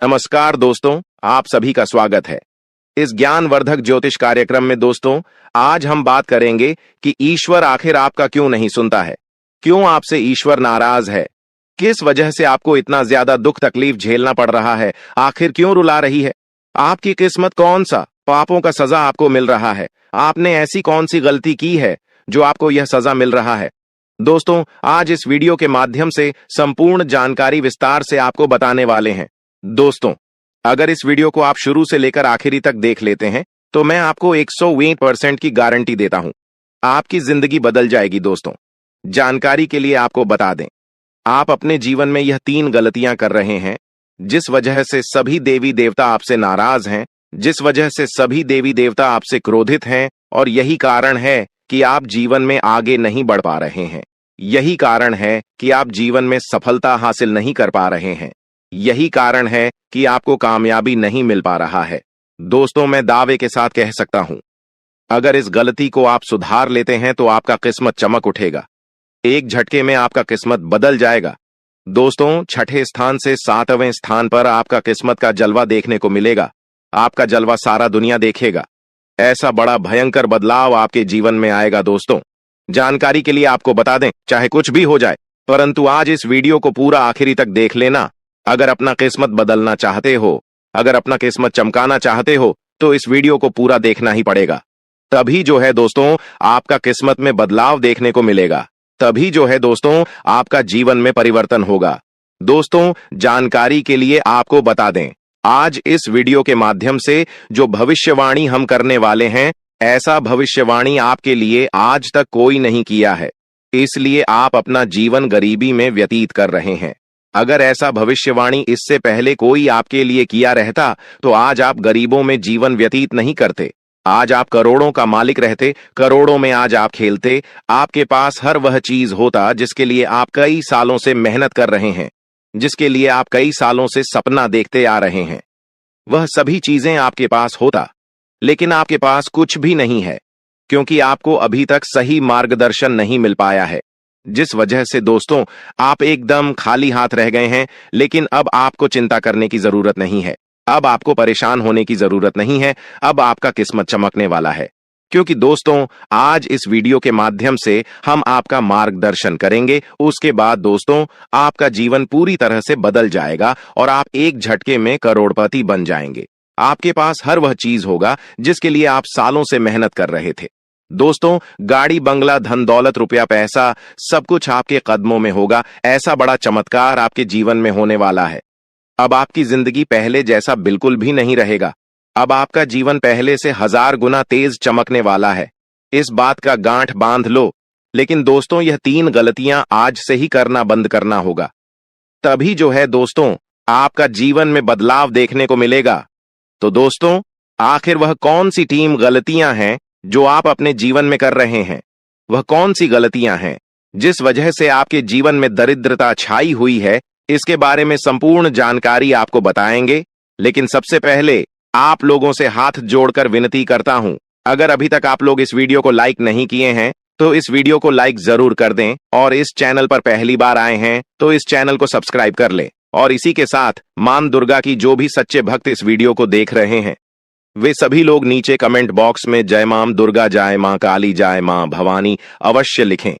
नमस्कार दोस्तों, आप सभी का स्वागत है इस ज्ञानवर्धक ज्योतिष कार्यक्रम में। दोस्तों, आज हम बात करेंगे कि ईश्वर आखिर आपका क्यों नहीं सुनता है, क्यों आपसे ईश्वर नाराज है, किस वजह से आपको इतना ज्यादा दुख तकलीफ झेलना पड़ रहा है, आखिर क्यों रुला रही है, आपकी किस्मत कौन सा पापों का सजा आपको मिल रहा है, आपने ऐसी कौन सी गलती की है जो आपको यह सजा मिल रहा है। दोस्तों, आज इस वीडियो के माध्यम से संपूर्ण जानकारी विस्तार से आपको बताने वाले हैं। दोस्तों, अगर इस वीडियो को आप शुरू से लेकर आखिरी तक देख लेते हैं तो मैं आपको 120% की गारंटी देता हूं, आपकी जिंदगी बदल जाएगी। दोस्तों, जानकारी के लिए आपको बता दें, आप अपने जीवन में यह 3 गलतियां कर रहे हैं जिस वजह से सभी देवी देवता आपसे नाराज हैं, जिस वजह से सभी देवी देवता आपसे क्रोधित हैं, और यही कारण है कि आप जीवन में आगे नहीं बढ़ पा रहे हैं। यही कारण है कि आप जीवन में सफलता हासिल नहीं कर पा रहे हैं। यही कारण है कि आपको कामयाबी नहीं मिल पा रहा है। दोस्तों, मैं दावे के साथ कह सकता हूं, अगर इस गलती को आप सुधार लेते हैं तो आपका किस्मत चमक उठेगा, एक झटके में आपका किस्मत बदल जाएगा। दोस्तों, 6ठे स्थान से 7वें स्थान पर आपका किस्मत का जलवा देखने को मिलेगा। आपका जलवा सारा दुनिया देखेगा। ऐसा बड़ा भयंकर बदलाव आपके जीवन में आएगा। दोस्तों, जानकारी के लिए आपको बता दें, चाहे कुछ भी हो जाए, परंतु आज इस वीडियो को पूरा आखिरी तक देख लेना। अगर अपना किस्मत बदलना चाहते हो, अगर अपना किस्मत चमकाना चाहते हो, तो इस वीडियो को पूरा देखना ही पड़ेगा। तभी जो है दोस्तों, आपका किस्मत में बदलाव देखने को मिलेगा। तभी जो है दोस्तों, आपका जीवन में परिवर्तन होगा। दोस्तों, जानकारी के लिए आपको बता दें, आज इस वीडियो के माध्यम से जो भविष्यवाणी हम करने वाले हैं, ऐसा भविष्यवाणी आपके लिए आज तक कोई नहीं किया है, इसलिए आप अपना जीवन गरीबी में व्यतीत कर रहे हैं। अगर ऐसा भविष्यवाणी इससे पहले कोई आपके लिए किया रहता तो आज आप गरीबों में जीवन व्यतीत नहीं करते। आज आप करोड़ों का मालिक रहते, करोड़ों में आज आप खेलते। आपके पास हर वह चीज होता जिसके लिए आप कई सालों से मेहनत कर रहे हैं, जिसके लिए आप कई सालों से सपना देखते आ रहे हैं। वह सभी चीजें आपके पास होता, लेकिन आपके पास कुछ भी नहीं है, क्योंकि आपको अभी तक सही मार्गदर्शन नहीं मिल पाया है, जिस वजह से दोस्तों आप एकदम खाली हाथ रह गए हैं। लेकिन अब आपको चिंता करने की जरूरत नहीं है, अब आपको परेशान होने की जरूरत नहीं है। अब आपका किस्मत चमकने वाला है, क्योंकि दोस्तों आज इस वीडियो के माध्यम से हम आपका मार्गदर्शन करेंगे। उसके बाद दोस्तों आपका जीवन पूरी तरह से बदल जाएगा और आप एक झटके में करोड़पति बन जाएंगे। आपके पास हर वह चीज होगा जिसके लिए आप सालों से मेहनत कर रहे थे। दोस्तों, गाड़ी बंगला धन दौलत रुपया पैसा सब कुछ आपके कदमों में होगा। ऐसा बड़ा चमत्कार आपके जीवन में होने वाला है। अब आपकी जिंदगी पहले जैसा बिल्कुल भी नहीं रहेगा। अब आपका जीवन पहले से 1000 गुना तेज चमकने वाला है। इस बात का गांठ बांध लो। लेकिन दोस्तों, यह 3 गलतियां आज से ही करना बंद करना होगा, तभी जो है दोस्तों आपका जीवन में बदलाव देखने को मिलेगा। तो दोस्तों, आखिर वह कौन सी 3 गलतियां हैं जो आप अपने जीवन में कर रहे हैं? वह कौन सी गलतियां हैं जिस वजह से आपके जीवन में दरिद्रता छाई हुई है? इसके बारे में संपूर्ण जानकारी आपको बताएंगे। लेकिन सबसे पहले आप लोगों से हाथ जोड़कर विनती करता हूं, अगर अभी तक आप लोग इस वीडियो को लाइक नहीं किए हैं तो इस वीडियो को लाइक जरूर कर दें, और इस चैनल पर पहली बार आए हैं तो इस चैनल को सब्सक्राइब कर लें। और इसी के साथ मां दुर्गा की जो भी सच्चे भक्त इस वीडियो को देख रहे हैं, वे सभी लोग नीचे कमेंट बॉक्स में जय मां दुर्गा, जय मां काली, जय मां भवानी अवश्य लिखें।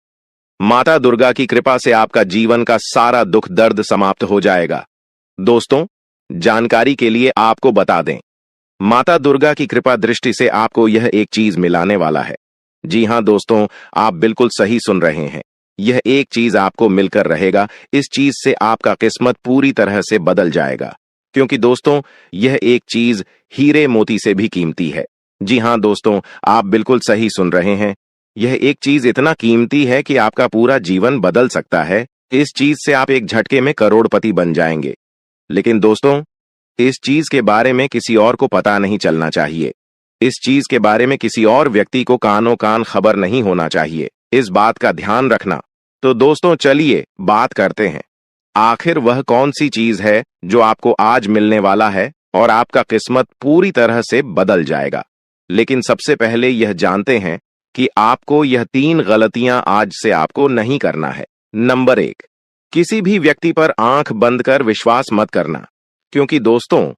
माता दुर्गा की कृपा से आपका जीवन का सारा दुख दर्द समाप्त हो जाएगा। दोस्तों, जानकारी के लिए आपको बता दें, माता दुर्गा की कृपा दृष्टि से आपको यह एक चीज मिलाने वाला है। जी हां दोस्तों, आप बिल्कुल सही सुन रहे हैं। यह एक चीज आपको मिलकर रहेगा। इस चीज से आपका किस्मत पूरी तरह से बदल जाएगा, क्योंकि दोस्तों यह एक चीज हीरे मोती से भी कीमती है। जी हां दोस्तों, आप बिल्कुल सही सुन रहे हैं। यह एक चीज इतना कीमती है कि आपका पूरा जीवन बदल सकता है। इस चीज से आप एक झटके में करोड़पति बन जाएंगे। लेकिन दोस्तों, इस चीज के बारे में किसी और को पता नहीं चलना चाहिए। इस चीज के बारे में किसी और व्यक्ति को कानों कान खबर नहीं होना चाहिए। इस बात का ध्यान रखना। तो दोस्तों चलिए बात करते हैं, आखिर वह कौन सी चीज है जो आपको आज मिलने वाला है और आपका किस्मत पूरी तरह से बदल जाएगा। लेकिन सबसे पहले यह जानते हैं कि आपको यह 3 गलतियां आज से आपको नहीं करना है। नंबर 1, किसी भी व्यक्ति पर आंख बंद कर विश्वास मत करना। क्योंकि दोस्तों,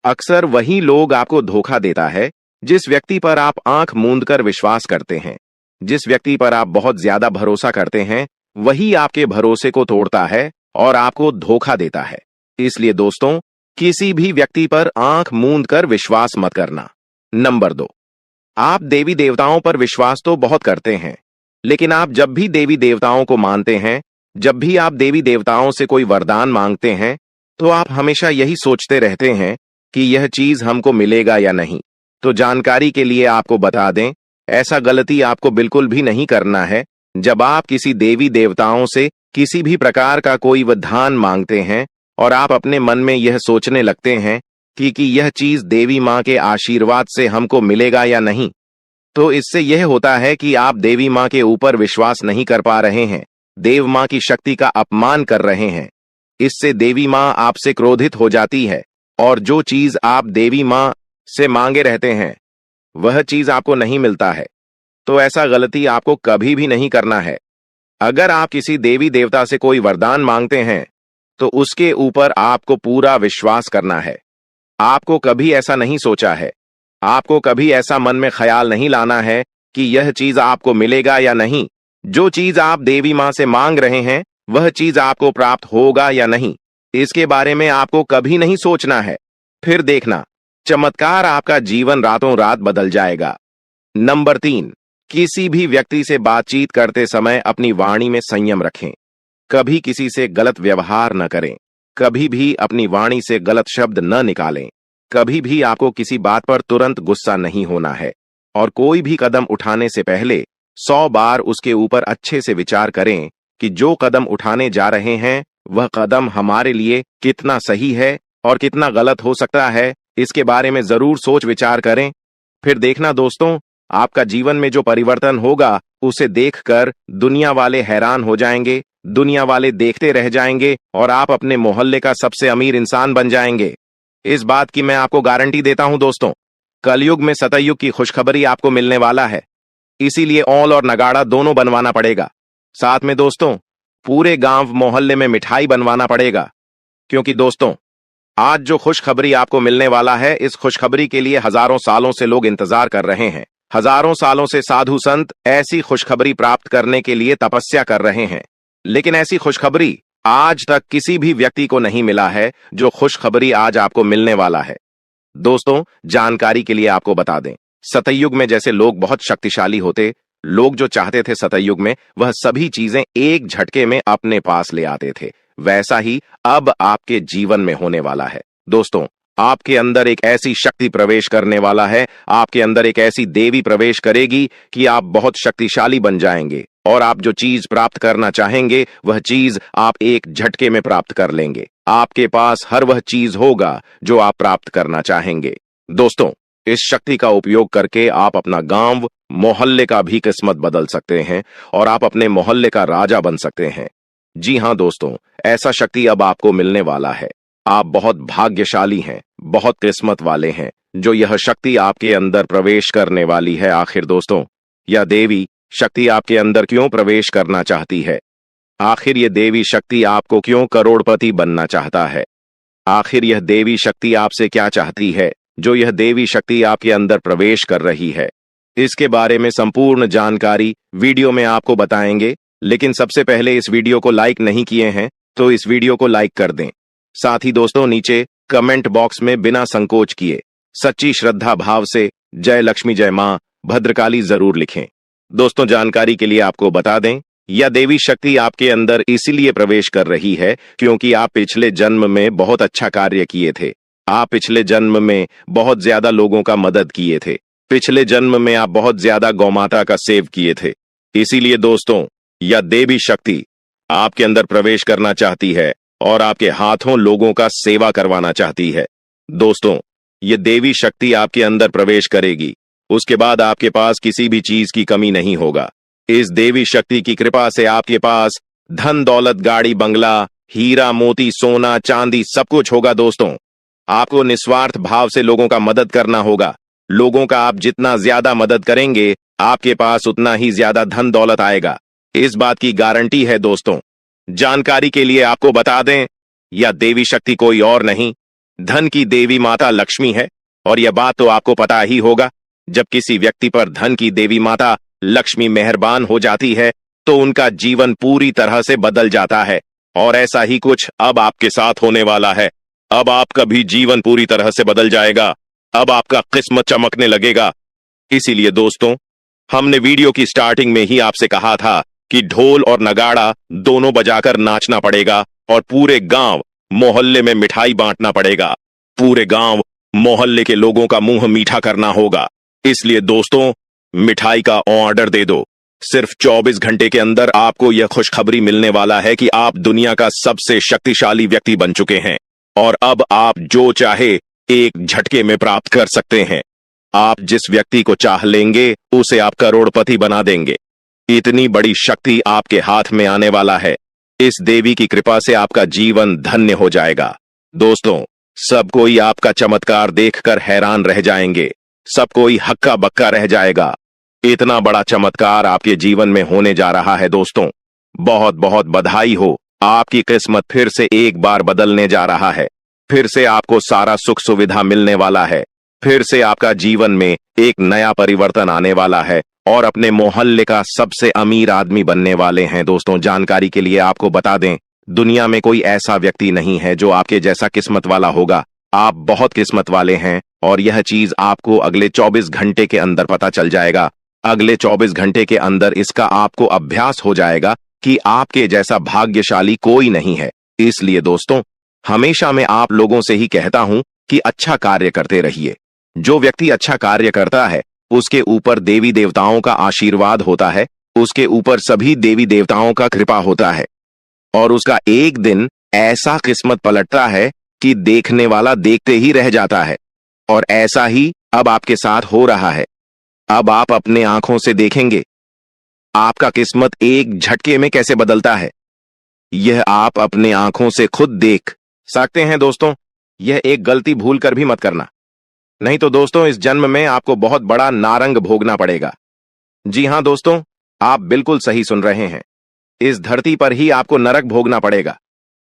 अक्सर वही लोग आपको धोखा देता है जिस व्यक्ति पर आप आंख मूंद कर विश्वास करते हैं। जिस व्यक्ति पर आप बहुत ज्यादा भरोसा करते हैं, वही आपके भरोसे को तोड़ता है और आपको धोखा देता है। इसलिए दोस्तों, किसी भी व्यक्ति पर आंख मूंद कर विश्वास मत करना। नंबर 2, आप देवी देवताओं पर विश्वास तो बहुत करते हैं, लेकिन आप जब भी देवी देवताओं को मानते हैं, जब भी आप देवी देवताओं से कोई वरदान मांगते हैं, तो आप हमेशा यही सोचते रहते हैं कि यह चीज हमको मिलेगा या नहीं। तो जानकारी के लिए आपको बता दें, ऐसा गलती आपको बिल्कुल भी नहीं करना है। जब आप किसी देवी देवताओं से किसी भी प्रकार का कोई वरदान मांगते हैं और आप अपने मन में यह सोचने लगते हैं कि यह चीज देवी माँ के आशीर्वाद से हमको मिलेगा या नहीं, तो इससे यह होता है कि आप देवी माँ के ऊपर विश्वास नहीं कर पा रहे हैं, देव माँ की शक्ति का अपमान कर रहे हैं। इससे देवी माँ आपसे क्रोधित हो जाती है और जो चीज आप देवी माँ से मांगे रहते हैं, वह चीज आपको नहीं मिलता है। तो ऐसा गलती आपको कभी भी नहीं करना है। अगर आप किसी देवी देवता से कोई वरदान मांगते हैं, तो उसके ऊपर आपको पूरा विश्वास करना है। आपको कभी ऐसा नहीं सोचा है, आपको कभी ऐसा मन में ख्याल नहीं लाना है कि यह चीज आपको मिलेगा या नहीं। जो चीज आप देवी माँ से मांग रहे हैं, वह चीज आपको प्राप्त होगा या नहीं, इसके बारे में आपको कभी नहीं सोचना है। फिर देखना, चमत्कार आपका जीवन रातों रात बदल जाएगा। नंबर 3, किसी भी व्यक्ति से बातचीत करते समय अपनी वाणी में संयम रखें। कभी किसी से गलत व्यवहार न करें, कभी भी अपनी वाणी से गलत शब्द न निकालें, कभी भी आपको किसी बात पर तुरंत गुस्सा नहीं होना है और कोई भी कदम उठाने से पहले 100 बार उसके ऊपर अच्छे से विचार करें कि जो कदम उठाने जा रहे हैं, वह कदम हमारे लिए कितना सही है और कितना गलत हो सकता है, इसके बारे में जरूर सोच विचार करें। फिर देखना दोस्तों, आपका जीवन में जो परिवर्तन होगा, उसे देखकर दुनिया वाले हैरान हो जाएंगे, दुनिया वाले देखते रह जाएंगे और आप अपने मोहल्ले का सबसे अमीर इंसान बन जाएंगे। इस बात की मैं आपको गारंटी देता हूं दोस्तों। कलयुग में सतयुग की खुशखबरी आपको मिलने वाला है, इसीलिए औल और नगाड़ा दोनों बनवाना पड़ेगा। साथ में दोस्तों, पूरे गांव मोहल्ले में मिठाई बनवाना पड़ेगा, क्योंकि दोस्तों, आज जो खुशखबरी आपको मिलने वाला है, इस खुशखबरी के लिए हजारों सालों से लोग इंतजार कर रहे हैं। हजारों सालों से साधु संत ऐसी खुशखबरी प्राप्त करने के लिए तपस्या कर रहे हैं, लेकिन ऐसी खुशखबरी आज तक किसी भी व्यक्ति को नहीं मिला है जो खुशखबरी आज आपको मिलने वाला है। दोस्तों, जानकारी के लिए आपको बता दें, सतयुग में जैसे लोग बहुत शक्तिशाली होते, लोग जो चाहते थे सतयुग में, वह सभी चीजें एक झटके में अपने पास ले आते थे, वैसा ही अब आपके जीवन में होने वाला है। दोस्तों, आपके अंदर एक ऐसी शक्ति प्रवेश करने वाला है, आपके अंदर एक ऐसी देवी प्रवेश करेगी कि आप बहुत शक्तिशाली बन जाएंगे और आप जो चीज प्राप्त करना चाहेंगे, वह चीज आप एक झटके में प्राप्त कर लेंगे। आपके पास हर वह चीज होगा जो आप प्राप्त करना चाहेंगे। दोस्तों, इस शक्ति का उपयोग करके आप अपना गांव, मोहल्ले का भी किस्मत बदल सकते हैं और आप अपने मोहल्ले का राजा बन सकते हैं। जी हां दोस्तों, ऐसा शक्ति अब आपको मिलने वाला है। आप बहुत भाग्यशाली हैं, बहुत किस्मत वाले हैं जो यह शक्ति आपके अंदर प्रवेश करने वाली है। आखिर दोस्तों, यह देवी शक्ति आपके अंदर क्यों प्रवेश करना चाहती है? आखिर यह देवी शक्ति आपको क्यों करोड़पति बनना चाहता है? आखिर यह देवी शक्ति आपसे क्या चाहती है जो यह देवी शक्ति आपके अंदर प्रवेश कर रही है? इसके बारे में संपूर्ण जानकारी वीडियो में आपको बताएंगे, लेकिन सबसे पहले इस वीडियो को लाइक नहीं किए हैं तो इस वीडियो को लाइक कर दें। साथ ही दोस्तों, नीचे कमेंट बॉक्स में बिना संकोच किए सच्ची श्रद्धा भाव से जय लक्ष्मी जय मां भद्रकाली जरूर लिखें। दोस्तों, जानकारी के लिए आपको बता दें, यह देवी शक्ति आपके अंदर इसीलिए प्रवेश कर रही है क्योंकि आप पिछले जन्म में बहुत अच्छा कार्य किए थे। आप पिछले जन्म में बहुत ज्यादा लोगों का मदद किए थे। पिछले जन्म में आप बहुत ज्यादा गौमाता का सेव किए थे। इसीलिए दोस्तों, यह देवी शक्ति आपके अंदर प्रवेश करना चाहती है और आपके हाथों लोगों का सेवा करवाना चाहती है। दोस्तों, यह देवी शक्ति आपके अंदर प्रवेश करेगी, उसके बाद आपके पास किसी भी चीज की कमी नहीं होगा। इस देवी शक्ति की कृपा से आपके पास धन दौलत, गाड़ी बंगला, हीरा मोती, सोना चांदी सब कुछ होगा। दोस्तों, आपको निस्वार्थ भाव से लोगों का मदद करना होगा। लोगों का आप जितना ज्यादा मदद करेंगे, आपके पास उतना ही ज्यादा धन दौलत आएगा। इस बात की गारंटी है। दोस्तों, जानकारी के लिए आपको बता दें, यह देवी शक्ति कोई और नहीं, धन की देवी माता लक्ष्मी है, और यह बात तो आपको पता ही होगा। जब किसी व्यक्ति पर धन की देवी माता लक्ष्मी मेहरबान हो जाती है तो उनका जीवन पूरी तरह से बदल जाता है, और ऐसा ही कुछ अब आपके साथ होने वाला है। अब आपका भी जीवन पूरी तरह से बदल जाएगा। अब आपका किस्मत चमकने लगेगा। इसीलिए दोस्तों, हमने वीडियो की स्टार्टिंग में ही आपसे कहा था कि ढोल और नगाड़ा दोनों बजाकर नाचना पड़ेगा और पूरे गांव मोहल्ले में मिठाई बांटना पड़ेगा। पूरे गांव मोहल्ले के लोगों का मुंह मीठा करना होगा। इसलिए दोस्तों, मिठाई का ऑर्डर दे दो। सिर्फ 24 घंटे के अंदर आपको यह खुशखबरी मिलने वाला है कि आप दुनिया का सबसे शक्तिशाली व्यक्ति बन चुके हैं, और अब आप जो चाहे एक झटके में प्राप्त कर सकते हैं। आप जिस व्यक्ति को चाह लेंगे उसे आप करोड़पति बना देंगे। इतनी बड़ी शक्ति आपके हाथ में आने वाला है। इस देवी की कृपा से आपका जीवन धन्य हो जाएगा। दोस्तों, सब कोई आपका चमत्कार देखकर हैरान रह जाएंगे। सब कोई हक्का बक्का रह जाएगा। इतना बड़ा चमत्कार आपके जीवन में होने जा रहा है। दोस्तों, बहुत बहुत बधाई हो। आपकी किस्मत फिर से एक बार बदलने जा रहा है। फिर से आपको सारा सुख सुविधा मिलने वाला है। फिर से आपका जीवन में एक नया परिवर्तन आने वाला है, और अपने मोहल्ले का सबसे अमीर आदमी बनने वाले हैं। दोस्तों, जानकारी के लिए आपको बता दें, दुनिया में कोई ऐसा व्यक्ति नहीं है जो आपके जैसा किस्मत वाला होगा। आप बहुत किस्मत वाले हैं, और यह चीज आपको अगले 24 घंटे के अंदर पता चल जाएगा। अगले 24 घंटे के अंदर इसका आपको अभ्यास हो जाएगा कि आपके जैसा भाग्यशाली कोई नहीं है। इसलिए दोस्तों, हमेशा मैं आप लोगों से ही कहता हूं कि अच्छा कार्य करते रहिए। जो व्यक्ति अच्छा कार्य करता है उसके ऊपर देवी देवताओं का आशीर्वाद होता है, उसके ऊपर सभी देवी देवताओं का कृपा होता है, और उसका एक दिन ऐसा किस्मत पलटता है कि देखने वाला देखते ही रह जाता है। और ऐसा ही अब आपके साथ हो रहा है। अब आप अपने आंखों से देखेंगे आपका किस्मत एक झटके में कैसे बदलता है। यह आप अपने आंखों से खुद देख सकते हैं। दोस्तों, यह एक गलती भूल कर भी मत करना, नहीं तो दोस्तों इस जन्म में आपको बहुत बड़ा नारंग भोगना पड़ेगा। जी हां दोस्तों, आप बिल्कुल सही सुन रहे हैं। इस धरती पर ही आपको नरक भोगना पड़ेगा,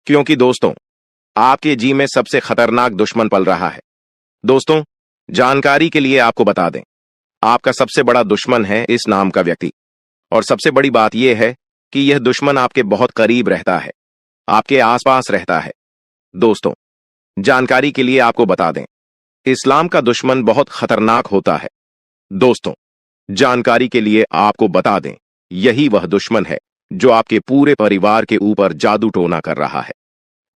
क्योंकि दोस्तों आपके जी में सबसे खतरनाक दुश्मन पल रहा है। दोस्तों, जानकारी के लिए आपको बता दें, आपका सबसे बड़ा दुश्मन है इस नाम का व्यक्ति, और सबसे बड़ी बात यह है कि यह दुश्मन आपके बहुत करीब रहता है, आपके आसपास रहता है। दोस्तों, जानकारी के लिए आपको बता दें, इस्लाम का दुश्मन बहुत खतरनाक होता है। दोस्तों, जानकारी के लिए आपको बता दें, यही वह दुश्मन है जो आपके पूरे परिवार के ऊपर जादू टोना कर रहा है।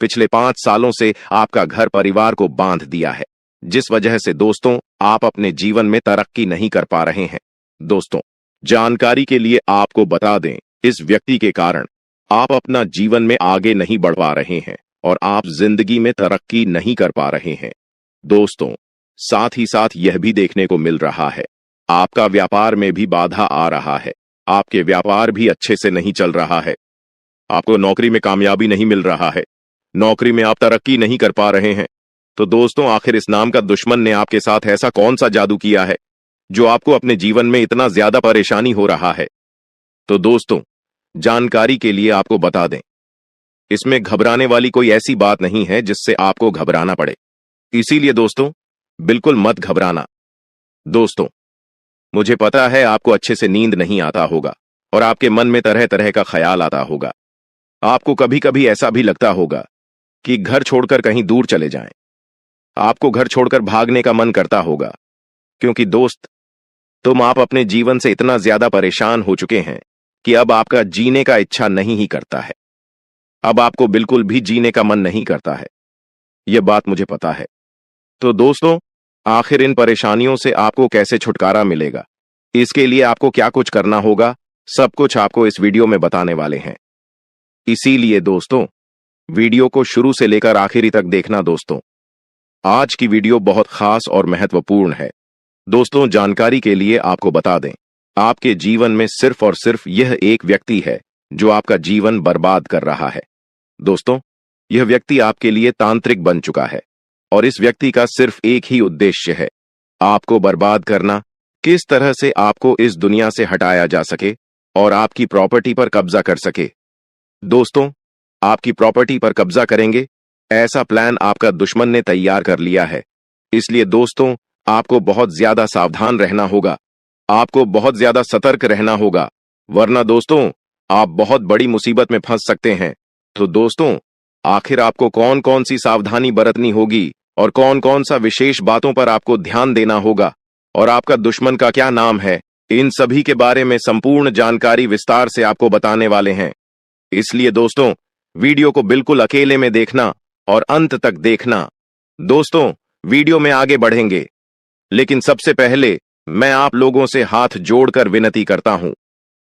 पिछले 5 सालों से आपका घर परिवार को बांध दिया है, जिस वजह से दोस्तों आप अपने जीवन में तरक्की नहीं कर पा रहे हैं। दोस्तों, जानकारी के लिए आपको बता दें, इस व्यक्ति के कारण आप अपना जीवन में आगे नहीं बढ़ पा रहे हैं, और आप जिंदगी में तरक्की नहीं कर पा रहे हैं। दोस्तों, साथ ही साथ यह भी देखने को मिल रहा है, आपका व्यापार में भी बाधा आ रहा है। आपके व्यापार भी अच्छे से नहीं चल रहा है। आपको नौकरी में कामयाबी नहीं मिल रहा है। नौकरी में आप तरक्की नहीं कर पा रहे हैं। तो दोस्तों, आखिर इस नाम का दुश्मन ने आपके साथ ऐसा कौन सा जादू किया है जो आपको अपने जीवन में इतना ज्यादा परेशानी हो रहा है। तो दोस्तों, जानकारी के लिए आपको बता दें, इसमें घबराने वाली कोई ऐसी बात नहीं है जिससे आपको घबराना पड़े। इसीलिए दोस्तों, बिल्कुल मत घबराना। दोस्तों, मुझे पता है आपको अच्छे से नींद नहीं आता होगा, और आपके मन में तरह तरह का ख्याल आता होगा। आपको कभी कभी ऐसा भी लगता होगा कि घर छोड़कर कहीं दूर चले जाएं। आपको घर छोड़कर भागने का मन करता होगा, क्योंकि दोस्त, तुम आप अपने जीवन से इतना ज्यादा परेशान हो चुके हैं कि अब आपका जीने का इच्छा नहीं ही करता है। अब आपको बिल्कुल भी जीने का मन नहीं करता है। यह बात मुझे पता है। तो दोस्तों, आखिर इन परेशानियों से आपको कैसे छुटकारा मिलेगा, इसके लिए आपको क्या कुछ करना होगा, सब कुछ आपको इस वीडियो में बताने वाले हैं। इसीलिए दोस्तों, वीडियो को शुरू से लेकर आखिरी तक देखना। दोस्तों, आज की वीडियो बहुत खास और महत्वपूर्ण है। दोस्तों, जानकारी के लिए आपको बता दें, आपके जीवन में सिर्फ और सिर्फ यह एक व्यक्ति है जो आपका जीवन बर्बाद कर रहा है। दोस्तों, यह व्यक्ति आपके लिए तांत्रिक बन चुका है, और इस व्यक्ति का सिर्फ एक ही उद्देश्य है, आपको बर्बाद करना। किस तरह से आपको इस दुनिया से हटाया जा सके और आपकी प्रॉपर्टी पर कब्जा कर सके। दोस्तों, आपकी प्रॉपर्टी पर कब्जा करेंगे ऐसा प्लान आपका दुश्मन ने तैयार कर लिया है। इसलिए दोस्तों, आपको बहुत ज्यादा सावधान रहना होगा, आपको बहुत ज्यादा सतर्क रहना होगा, वरना दोस्तों आप बहुत बड़ी मुसीबत में फंस सकते हैं। तो दोस्तों, आखिर आपको कौन कौन सी सावधानी बरतनी होगी और कौन कौन सा विशेष बातों पर आपको ध्यान देना होगा और आपका दुश्मन का क्या नाम है, इन सभी के बारे में संपूर्ण जानकारी विस्तार से आपको बताने वाले हैं। इसलिए दोस्तों, वीडियो को बिल्कुल अकेले में देखना और अंत तक देखना। दोस्तों, वीडियो में आगे बढ़ेंगे, लेकिन सबसे पहले मैं आप लोगों से हाथ जोड़कर विनती करता हूं,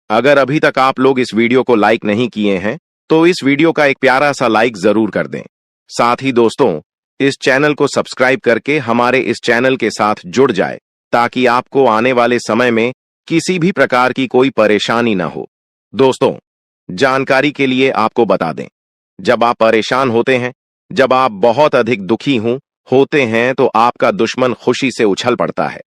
अगर अभी तक आप लोग इस वीडियो को लाइक नहीं किए हैं तो इस वीडियो का एक प्यारा सा लाइक जरूर कर दें। साथ ही दोस्तों, इस चैनल को सब्सक्राइब करके हमारे इस चैनल के साथ जुड़ जाए, ताकि आपको आने वाले समय में किसी भी प्रकार की कोई परेशानी ना हो। दोस्तों, जानकारी के लिए आपको बता दें, जब आप परेशान होते हैं, जब आप बहुत अधिक दुखी होते हैं तो आपका दुश्मन खुशी से उछल पड़ता है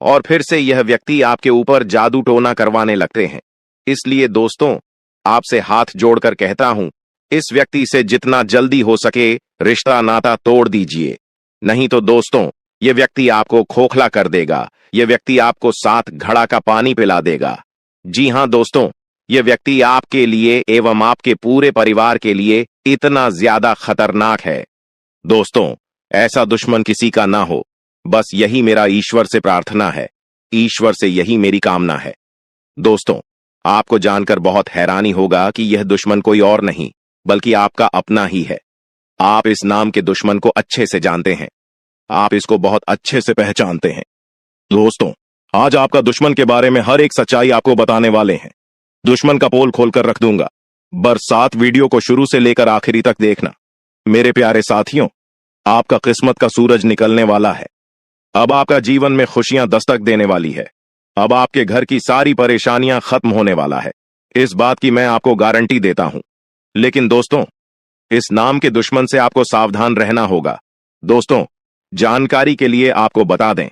और फिर से यह व्यक्ति आपके ऊपर जादू टोना करवाने लगते हैं। इसलिए दोस्तों, आपसे हाथ जोड़कर कहता हूं, इस व्यक्ति से जितना जल्दी हो सके रिश्ता नाता तोड़ दीजिए, नहीं तो दोस्तों यह व्यक्ति आपको खोखला कर देगा, यह व्यक्ति आपको 7 घड़ा का पानी पिला देगा। जी हां दोस्तों, यह व्यक्ति आपके लिए एवं आपके पूरे परिवार के लिए इतना ज्यादा खतरनाक है। दोस्तों, ऐसा दुश्मन किसी का ना हो, बस यही मेरा ईश्वर से प्रार्थना है, ईश्वर से यही मेरी कामना है। दोस्तों, आपको जानकर बहुत हैरानी होगा कि यह दुश्मन कोई और नहीं बल्कि आपका अपना ही है। आप इस नाम के दुश्मन को अच्छे से जानते हैं, आप इसको बहुत अच्छे से पहचानते हैं। दोस्तों, आज आपका दुश्मन के बारे में हर एक सच्चाई आपको बताने वाले हैं। दुश्मन का पोल खोलकर रख दूंगा, बरसात वीडियो को शुरू से लेकर आखिरी तक देखना। मेरे प्यारे साथियों, आपका किस्मत का सूरज निकलने वाला है। अब आपका जीवन में खुशियां दस्तक देने वाली है। अब आपके घर की सारी परेशानियां खत्म होने वाला है, इस बात की मैं आपको गारंटी देता हूं। लेकिन दोस्तों, इस नाम के दुश्मन से आपको सावधान रहना होगा। दोस्तों, जानकारी के लिए आपको बता दें,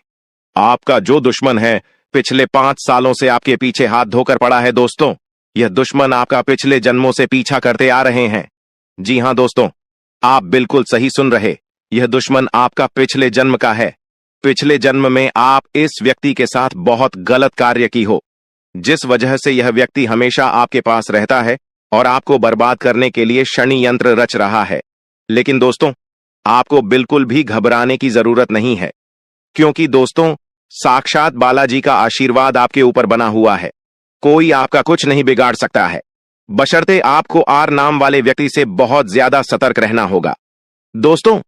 आपका जो दुश्मन है पिछले 5 सालों से आपके पीछे हाथ धोकर पड़ा है। दोस्तों, यह दुश्मन आपका पिछले जन्मों से पीछा करते आ रहे हैं। जी हां दोस्तों, आप बिल्कुल सही सुन रहे, यह दुश्मन आपका पिछले जन्म का है। पिछले जन्म में आप इस व्यक्ति के साथ बहुत गलत कार्य की हो, जिस वजह से यह व्यक्ति हमेशा आपके पास रहता है और आपको बर्बाद करने के लिए षड्यंत्र रच रहा है। लेकिन दोस्तों, आपको बिल्कुल भी घबराने की जरूरत नहीं है, क्योंकि दोस्तों साक्षात बालाजी का आशीर्वाद आपके ऊपर बना हुआ है। कोई आपका कुछ नहीं बिगाड़ सकता है, बशर्ते आपको आर नाम वाले व्यक्ति से बहुत ज्यादा सतर्क रहना होगा। दोस्तों,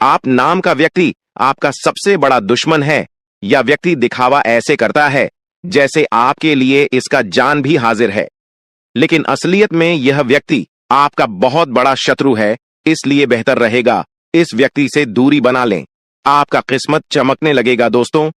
आप नाम का व्यक्ति आपका सबसे बड़ा दुश्मन है, या व्यक्ति दिखावा ऐसे करता है जैसे आपके लिए इसका जान भी हाजिर है, लेकिन असलियत में यह व्यक्ति आपका बहुत बड़ा शत्रु है। इसलिए बेहतर रहेगा इस व्यक्ति से दूरी बना लें, आपका किस्मत चमकने लगेगा। दोस्तों,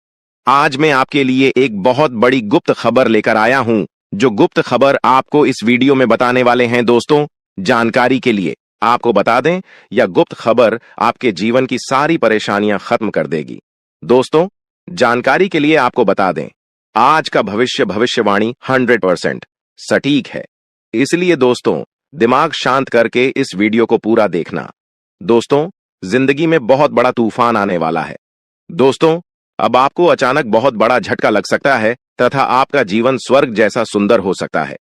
आज मैं आपके लिए एक बहुत बड़ी गुप्त खबर लेकर आया हूं, जो गुप्त खबर आपको इस वीडियो में बताने वाले हैं। दोस्तों, जानकारी के लिए आपको बता दें, यह गुप्त खबर आपके जीवन की सारी परेशानियां खत्म कर देगी। दोस्तों, जानकारी के लिए आपको बता दें, आज का भविष्यवाणी 100% सटीक है। इसलिए दोस्तों, दिमाग शांत करके इस वीडियो को पूरा देखना। दोस्तों, जिंदगी में बहुत बड़ा तूफान आने वाला है। दोस्तों, अब आपको अचानक बहुत बड़ा झटका लग सकता है तथा आपका जीवन स्वर्ग जैसा सुंदर हो सकता है।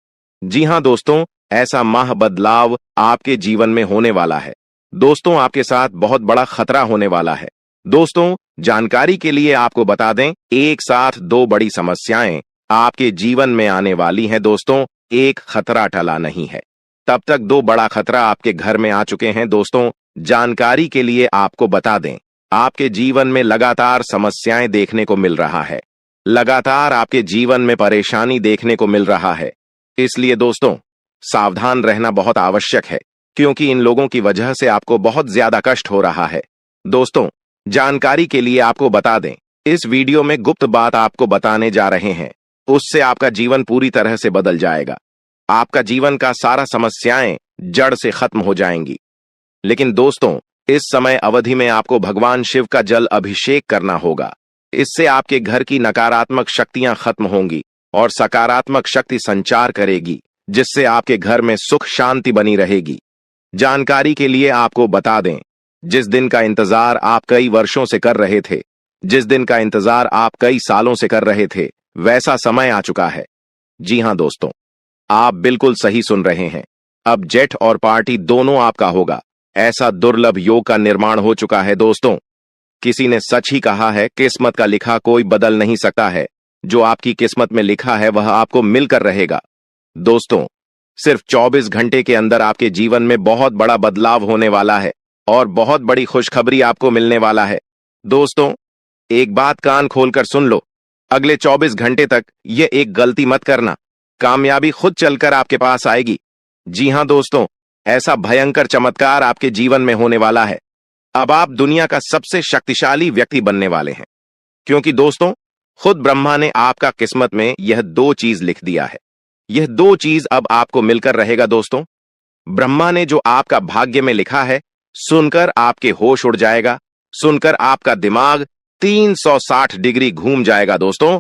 जी हां दोस्तों, ऐसा महा बदलाव आपके जीवन में होने वाला है। दोस्तों, आपके साथ बहुत बड़ा खतरा होने वाला है। दोस्तों, जानकारी के लिए आपको बता दें, एक साथ 2 बड़ी समस्याएं आपके जीवन में आने वाली हैं। दोस्तों, एक खतरा टला नहीं है, तब तक 2 बड़ा खतरा आपके घर में आ चुके हैं। दोस्तों, जानकारी के लिए आपको बता दें, आपके जीवन में लगातार समस्याएं देखने को मिल रहा है, लगातार आपके जीवन में परेशानी देखने को मिल रहा है। इसलिए दोस्तों, सावधान रहना बहुत आवश्यक है, क्योंकि इन लोगों की वजह से आपको बहुत ज्यादा कष्ट हो रहा है। दोस्तों, जानकारी के लिए आपको बता दें, इस वीडियो में गुप्त बात आपको बताने जा रहे हैं, उससे आपका जीवन पूरी तरह से बदल जाएगा। आपका जीवन का सारा समस्याएं जड़ से खत्म हो जाएंगी। लेकिन दोस्तों, इस समय अवधि में आपको भगवान शिव का जल अभिषेक करना होगा। इससे आपके घर की नकारात्मक शक्तियां खत्म होंगी और सकारात्मक शक्ति संचार करेगी, जिससे आपके घर में सुख शांति बनी रहेगी। जानकारी के लिए आपको बता दें, जिस दिन का इंतजार आप कई वर्षों से कर रहे थे, जिस दिन का इंतजार आप कई सालों से कर रहे थे, वैसा समय आ चुका है। जी हां दोस्तों, आप बिल्कुल सही सुन रहे हैं। अब जेठ और पार्टी दोनों आपका होगा। ऐसा दुर्लभ योग का निर्माण हो चुका है दोस्तों। किसी ने सच ही कहा है, किस्मत का लिखा कोई बदल नहीं सकता है। जो आपकी किस्मत में लिखा है वह आपको मिलकर रहेगा। दोस्तों, सिर्फ 24 घंटे के अंदर आपके जीवन में बहुत बड़ा बदलाव होने वाला है और बहुत बड़ी खुशखबरी आपको मिलने वाला है। दोस्तों, एक बात कान खोलकर सुन लो। अगले 24 घंटे तक यह एक गलती मत करना। कामयाबी खुद चलकर आपके पास आएगी। जी हां दोस्तों, ऐसा भयंकर चमत्कार आपके जीवन में होने वाला है। अब आप दुनिया का सबसे शक्तिशाली व्यक्ति बनने वाले हैं, क्योंकि दोस्तों, खुद ब्रह्मा ने आपका किस्मत में यह 2 चीज लिख दिया है। यह 2 चीज अब आपको मिलकर रहेगा दोस्तों। ब्रह्मा ने जो आपका भाग्य में लिखा है, सुनकर आपके होश उड़ जाएगा, सुनकर आपका दिमाग 360 डिग्री घूम जाएगा दोस्तों।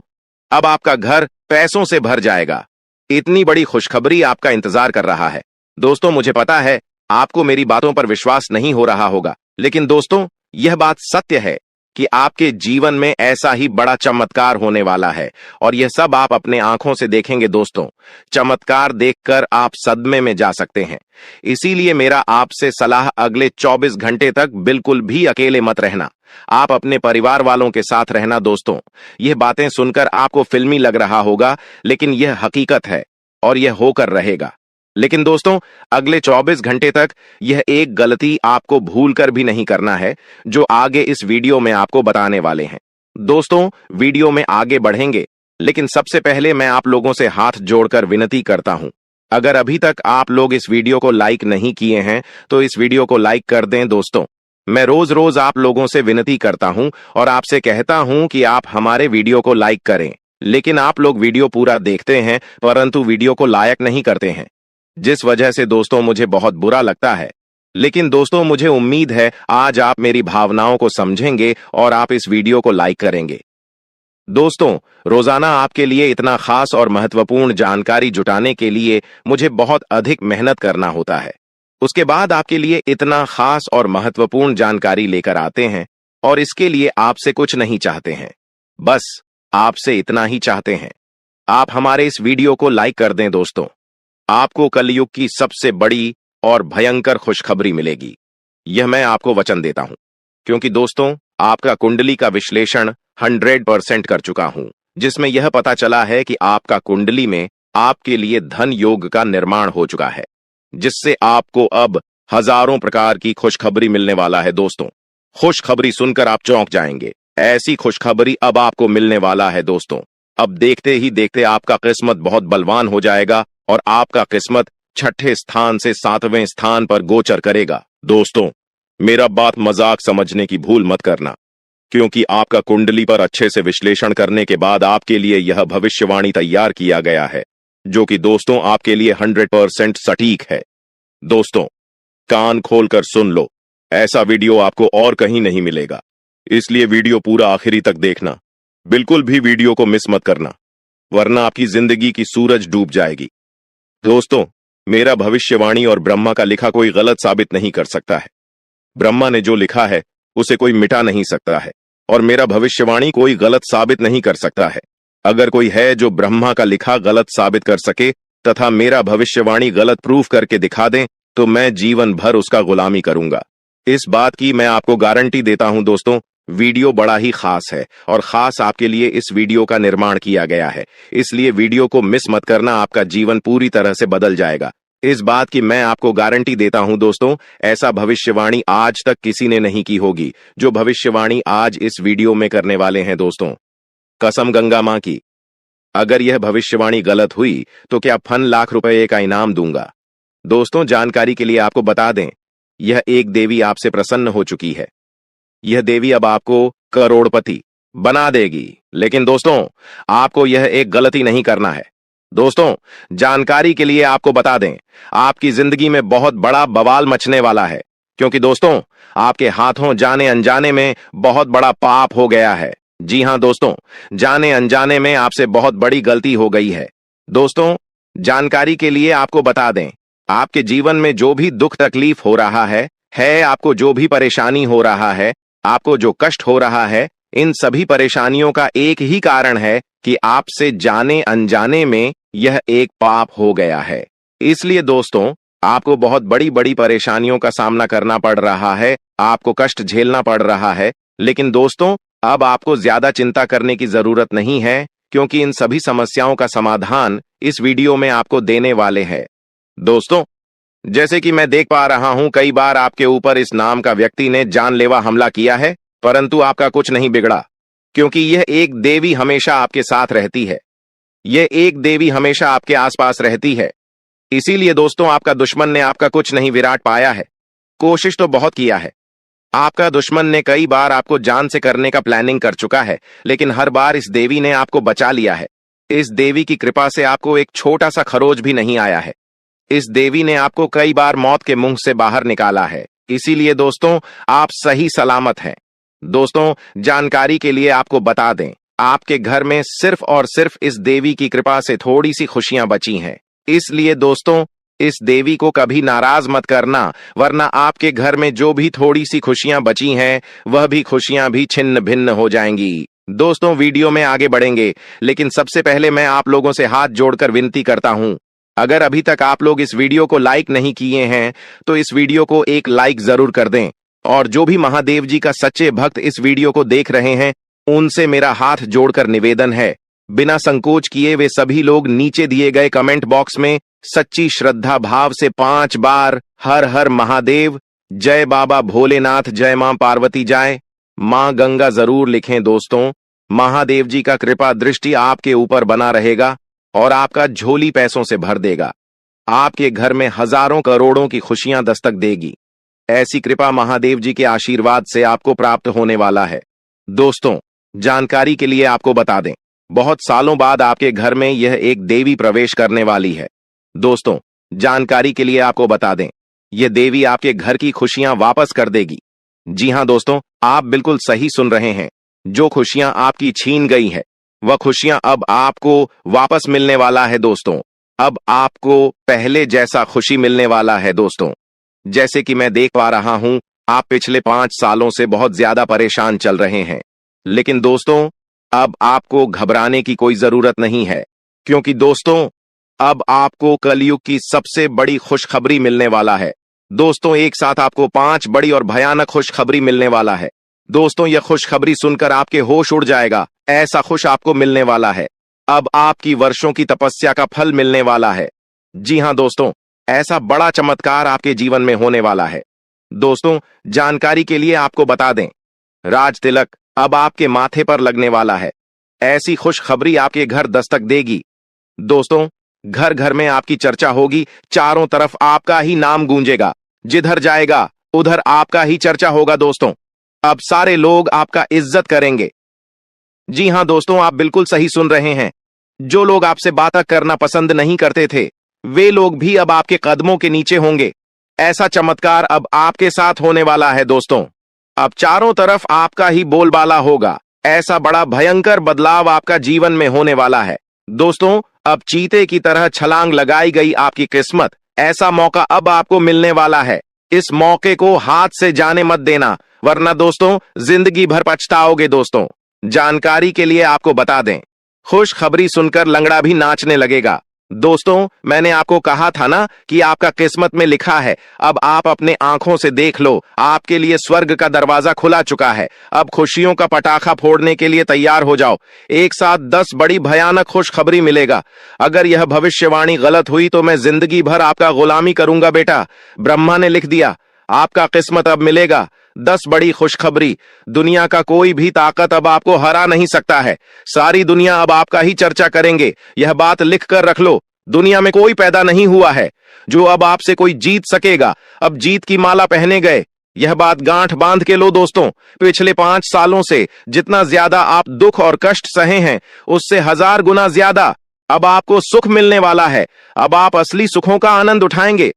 अब आपका घर पैसों से भर जाएगा। इतनी बड़ी खुशखबरी आपका इंतजार कर रहा है। दोस्तों, मुझे पता है आपको मेरी बातों पर विश्वास नहीं हो रहा होगा, लेकिन दोस्तों, यह बात सत्य है कि आपके जीवन में ऐसा ही बड़ा चमत्कार होने वाला है और यह सब आप अपने आंखों से देखेंगे दोस्तों। चमत्कार देखकर आप सदमे में जा सकते हैं। इसीलिए मेरा आपसे सलाह, अगले 24 घंटे तक बिल्कुल भी अकेले मत रहना। आप अपने परिवार वालों के साथ रहना दोस्तों। यह बातें सुनकर आपको फिल्मी लग रहा होगा, लेकिन यह हकीकत है और यह होकर रहेगा। लेकिन दोस्तों, अगले 24 घंटे तक यह एक गलती आपको भूलकर भी नहीं करना है, जो आगे इस वीडियो में आपको बताने वाले हैं। दोस्तों, वीडियो में आगे बढ़ेंगे, लेकिन सबसे पहले मैं आप लोगों से हाथ जोड़कर विनती करता हूं। अगर अभी तक आप लोग इस वीडियो को लाइक नहीं किए हैं, तो इस वीडियो को लाइक कर दें दोस्तों। मैं रोज रोज आप लोगों से विनती करता हूं और आपसे कहता हूं कि आप हमारे वीडियो को लाइक करें, लेकिन आप लोग वीडियो पूरा देखते हैं, परंतु वीडियो को लाइक नहीं करते हैं, जिस वजह से दोस्तों मुझे बहुत बुरा लगता है। लेकिन दोस्तों, मुझे उम्मीद है आज आप मेरी भावनाओं को समझेंगे और आप इस वीडियो को लाइक करेंगे। दोस्तों, रोजाना आपके लिए इतना खास और महत्वपूर्ण जानकारी जुटाने के लिए मुझे बहुत अधिक मेहनत करना होता है। उसके बाद आपके लिए इतना खास और महत्वपूर्ण जानकारी लेकर आते हैं, और इसके लिए आपसे कुछ नहीं चाहते हैं, बस आपसे इतना ही चाहते हैं। आप हमारे इस वीडियो को लाइक कर दें दोस्तों। आपको कलयुग की सबसे बड़ी और भयंकर खुशखबरी मिलेगी, यह मैं आपको वचन देता हूं, क्योंकि दोस्तों, आपका कुंडली का विश्लेषण 100% कर चुका हूं, जिसमें यह पता चला है कि आपका कुंडली में आपके लिए धन योग का निर्माण हो चुका है, जिससे आपको अब हजारों प्रकार की खुशखबरी मिलने वाला है दोस्तों। खुशखबरी सुनकर आप चौंक जाएंगे। ऐसी खुशखबरी अब आपको मिलने वाला है दोस्तों। अब देखते ही देखते आपका किस्मत बहुत बलवान हो जाएगा और आपका किस्मत 6ठे स्थान से 7वें स्थान पर गोचर करेगा। दोस्तों, मेरा बात मजाक समझने की भूल मत करना, क्योंकि आपका कुंडली पर अच्छे से विश्लेषण करने के बाद आपके लिए यह भविष्यवाणी तैयार किया गया है, जो कि दोस्तों आपके लिए 100% सटीक है। दोस्तों, कान खोलकर सुन लो, ऐसा वीडियो आपको और कहीं नहीं मिलेगा, इसलिए वीडियो पूरा आखिरी तक देखना। बिल्कुल भी वीडियो को मिस मत करना, वरना आपकी जिंदगी की सूरज डूब जाएगी। दोस्तों, मेरा भविष्यवाणी और ब्रह्मा का लिखा कोई गलत साबित नहीं कर सकता है। ब्रह्मा ने जो लिखा है उसे कोई मिटा नहीं सकता है, और मेरा भविष्यवाणी कोई गलत साबित नहीं कर सकता है। अगर कोई है जो ब्रह्मा का लिखा गलत साबित कर सके तथा मेरा भविष्यवाणी गलत प्रूफ करके दिखा दें, तो मैं जीवन भर उसका गुलामी करूंगा। इस बात की मैं आपको गारंटी देता हूं दोस्तों। वीडियो बड़ा ही खास है और खास आपके लिए इस वीडियो का निर्माण किया गया है, इसलिए वीडियो को मिस मत करना। आपका जीवन पूरी तरह से बदल जाएगा, इस बात की मैं आपको गारंटी देता हूं दोस्तों। ऐसा भविष्यवाणी आज तक किसी ने नहीं की होगी, जो भविष्यवाणी आज इस वीडियो में करने वाले हैं दोस्तों। कसम गंगा मां की, अगर यह भविष्यवाणी गलत हुई तो क्या फन लाख रुपए का इनाम दूंगा। दोस्तों, जानकारी के लिए आपको बता दें, यह एक देवी आपसे प्रसन्न हो चुकी है। यह देवी अब आपको करोड़पति बना देगी, लेकिन दोस्तों, आपको यह एक गलती नहीं करना है। दोस्तों, जानकारी के लिए आपको बता दें, आपकी जिंदगी में बहुत बड़ा बवाल मचने वाला है, क्योंकि दोस्तों, आपके हाथों जाने अनजाने में बहुत बड़ा पाप हो गया है। जी हां दोस्तों, जाने अनजाने में आपसे बहुत बड़ी गलती हो गई है। दोस्तों, जानकारी के लिए आपको बता दें, आपके जीवन में जो भी दुख तकलीफ हो रहा है आपको जो भी परेशानी हो रहा है, आपको जो कष्ट हो रहा है, इन सभी परेशानियों का एक ही कारण है कि आपसे जाने अनजाने में यह एक पाप हो गया है। इसलिए दोस्तों, आपको बहुत बड़ी बड़ी परेशानियों का सामना करना पड़ रहा है, आपको कष्ट झेलना पड़ रहा है। लेकिन दोस्तों, अब आपको ज्यादा चिंता करने की जरूरत नहीं है, क्योंकि इन सभी समस्याओं का समाधान इस वीडियो में आपको देने वाले हैं। दोस्तों, जैसे कि मैं देख पा रहा हूं, कई बार आपके ऊपर इस नाम का व्यक्ति ने जानलेवा हमला किया है, परंतु आपका कुछ नहीं बिगड़ा, क्योंकि यह एक देवी हमेशा आपके साथ रहती है। यह एक देवी हमेशा आपके आसपास रहती है। इसीलिए दोस्तों, आपका दुश्मन ने आपका कुछ नहीं विराट पाया है। कोशिश तो बहुत किया है। आपका दुश्मन ने कई बार आपको जान से करने का प्लानिंग कर चुका है, लेकिन हर बार इस देवी ने आपको बचा लिया है। इस देवी की कृपा से आपको एक छोटा सा खरोच भी नहीं आया है। इस देवी ने आपको कई बार मौत के मुंह से बाहर निकाला है। इसीलिए दोस्तों, आप सही सलामत हैं। दोस्तों, जानकारी के लिए आपको बता दें, आपके घर में सिर्फ और सिर्फ इस देवी की कृपा से थोड़ी सी खुशियां बची हैं। इसलिए दोस्तों, इस देवी को कभी नाराज मत करना, वरना आपके घर में जो भी थोड़ी सी खुशियां बची हैं, वह भी खुशियां भी छिन्न भिन्न हो जाएंगी। दोस्तों, वीडियो में आगे बढ़ेंगे, लेकिन सबसे पहले मैं आप लोगों से हाथ जोड़कर विनती करता हूं, अगर अभी तक आप लोग इस वीडियो को लाइक नहीं किए हैं, तो इस वीडियो को एक लाइक जरूर कर दें। और जो भी महादेव जी का सच्चे भक्त इस वीडियो को देख रहे हैं, उनसे मेरा हाथ जोड़कर निवेदन है, बिना संकोच किए वे सभी लोग नीचे दिए गए कमेंट बॉक्स में सच्ची श्रद्धा भाव से 5 बार हर हर महादेव, जय बाबा भोलेनाथ, जय मां पार्वती जाए, मां गंगा जरूर लिखें। दोस्तों, महादेव जी का कृपा दृष्टि आपके ऊपर बना रहेगा और आपका झोली पैसों से भर देगा। आपके घर में हजारों करोड़ों की खुशियां दस्तक देगी। ऐसी कृपा महादेव जी के आशीर्वाद से आपको प्राप्त होने वाला है। दोस्तों, जानकारी के लिए आपको बता दें, बहुत सालों बाद आपके घर में यह एक देवी प्रवेश करने वाली है। दोस्तों, जानकारी के लिए आपको बता दें, यह देवी आपके घर की खुशियां वापस कर देगी। जी हां दोस्तों, आप बिल्कुल सही सुन रहे हैं। जो खुशियां आपकी छीन गई है, वह खुशियां अब आपको वापस मिलने वाला है। दोस्तों, अब आपको पहले जैसा खुशी मिलने वाला है। दोस्तों, जैसे कि मैं देख पा रहा हूं, आप पिछले 5 सालों से बहुत ज्यादा परेशान चल रहे हैं। लेकिन दोस्तों, अब आपको घबराने की कोई जरूरत नहीं है, क्योंकि दोस्तों, अब आपको कलयुग की सबसे बड़ी खुशखबरी मिलने वाला है। दोस्तों, एक साथ आपको 5 बड़ी और भयानक खुशखबरी मिलने वाला है। दोस्तों, यह खुशखबरी सुनकर आपके होश उड़ जाएगा, ऐसा खुश आपको मिलने वाला है। अब आपकी वर्षों की तपस्या का फल मिलने वाला है। जी हां दोस्तों, ऐसा बड़ा चमत्कार आपके जीवन में होने वाला है। दोस्तों, जानकारी के लिए आपको बता दें, राज तिलक अब आपके माथे पर लगने वाला है। ऐसी खुशखबरी आपके घर दस्तक देगी। दोस्तों, घर घर में आपकी चर्चा होगी, चारों तरफ आपका ही नाम गूंजेगा। जिधर जाएगा उधर आपका ही चर्चा होगा। दोस्तों, अब सारे लोग आपका इज्जत करेंगे। जी हां दोस्तों, आप बिल्कुल सही सुन रहे हैं। जो लोग आपसे बातें करना पसंद नहीं करते थे, वे लोग भी अब आपके कदमों के नीचे होंगे। ऐसा चमत्कार अब आपके साथ होने वाला है। दोस्तों, अब चारों तरफ आपका ही बोलबाला होगा। ऐसा बड़ा भयंकर बदलाव आपका जीवन में होने वाला है। दोस्तों, अब चीते की तरह छलांग लगाई गई आपकी किस्मत, ऐसा मौका अब आपको मिलने वाला है। इस मौके को हाथ से जाने मत देना, वरना दोस्तों जिंदगी भर पछताओगे। दोस्तों, जानकारी के लिए आपको बता दें, खुशखबरी सुनकर लंगड़ा भी नाचने लगेगा। दोस्तों, मैंने आपको कहा था ना कि आपका किस्मत में लिखा है। अब आप अपने आंखों से देख लो, आपके लिए स्वर्ग का दरवाजा खुला चुका है। अब खुशियों का पटाखा फोड़ने के लिए तैयार हो जाओ। एक साथ 10 बड़ी भयानक खुशखबरी मिलेगा। अगर यह भविष्यवाणी गलत हुई तो मैं जिंदगी भर आपका गुलामी करूंगा। बेटा, ब्रह्मा ने लिख दिया, आपका किस्मत अब मिलेगा 10 बड़ी खुशखबरी। दुनिया का कोई भी ताकत अब आपको हरा नहीं सकता है। सारी दुनिया अब आपका ही चर्चा करेंगे। यह बात लिख कर रख लो, दुनिया में कोई पैदा नहीं हुआ है जो अब आपसे कोई जीत सकेगा। अब जीत की माला पहने गए, यह बात गांठ बांध के लो। दोस्तों, पिछले 5 सालों से जितना ज्यादा आप दुख और कष्ट सहे हैं, उससे 1000 गुना ज्यादा अब आपको सुख मिलने वाला है। अब आप असली सुखों का आनंद उठाएंगे।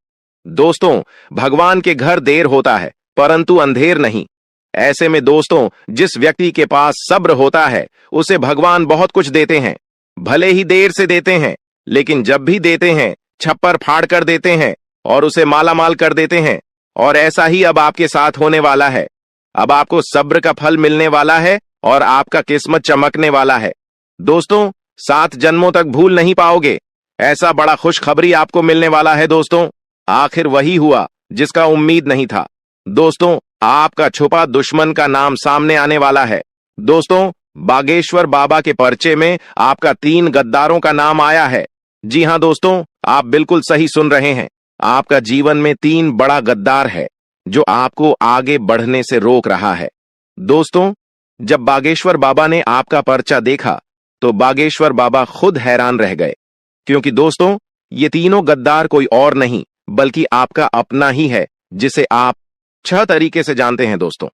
दोस्तों, भगवान के घर देर होता है परंतु अंधेर नहीं। ऐसे में दोस्तों, जिस व्यक्ति के पास सब्र होता है, उसे भगवान बहुत कुछ देते हैं। भले ही देर से देते हैं, लेकिन जब भी देते हैं छप्पर फाड़ कर देते हैं। और उसे मालामाल कर देते हैं। और ऐसा ही अब आपके साथ होने वाला है। अब आपको सब्र का फल मिलने वाला है और आपका किस्मत चमकने वाला है। दोस्तों, 7 जन्मों तक भूल नहीं पाओगे। ऐसा बड़ा खुशखबरी आपको मिलने वाला है दोस्तों। आखिर वही हुआ जिसका उम्मीद नहीं था। दोस्तों, आपका छुपा दुश्मन का नाम सामने आने वाला है। दोस्तों, बागेश्वर बाबा के पर्चे में आपका 3 गद्दारों का नाम आया है। जी हां दोस्तों, आप बिल्कुल सही सुन रहे हैं। आपका जीवन में 3 बड़ा गद्दार है जो आपको आगे बढ़ने से रोक रहा है। दोस्तों, जब बागेश्वर बाबा ने आपका पर्चा देखा तो बागेश्वर बाबा खुद हैरान रह गए, क्योंकि दोस्तों, ये तीनों गद्दार कोई और नहीं बल्कि आपका अपना ही है, जिसे आप 6 तरीके से जानते हैं। दोस्तों,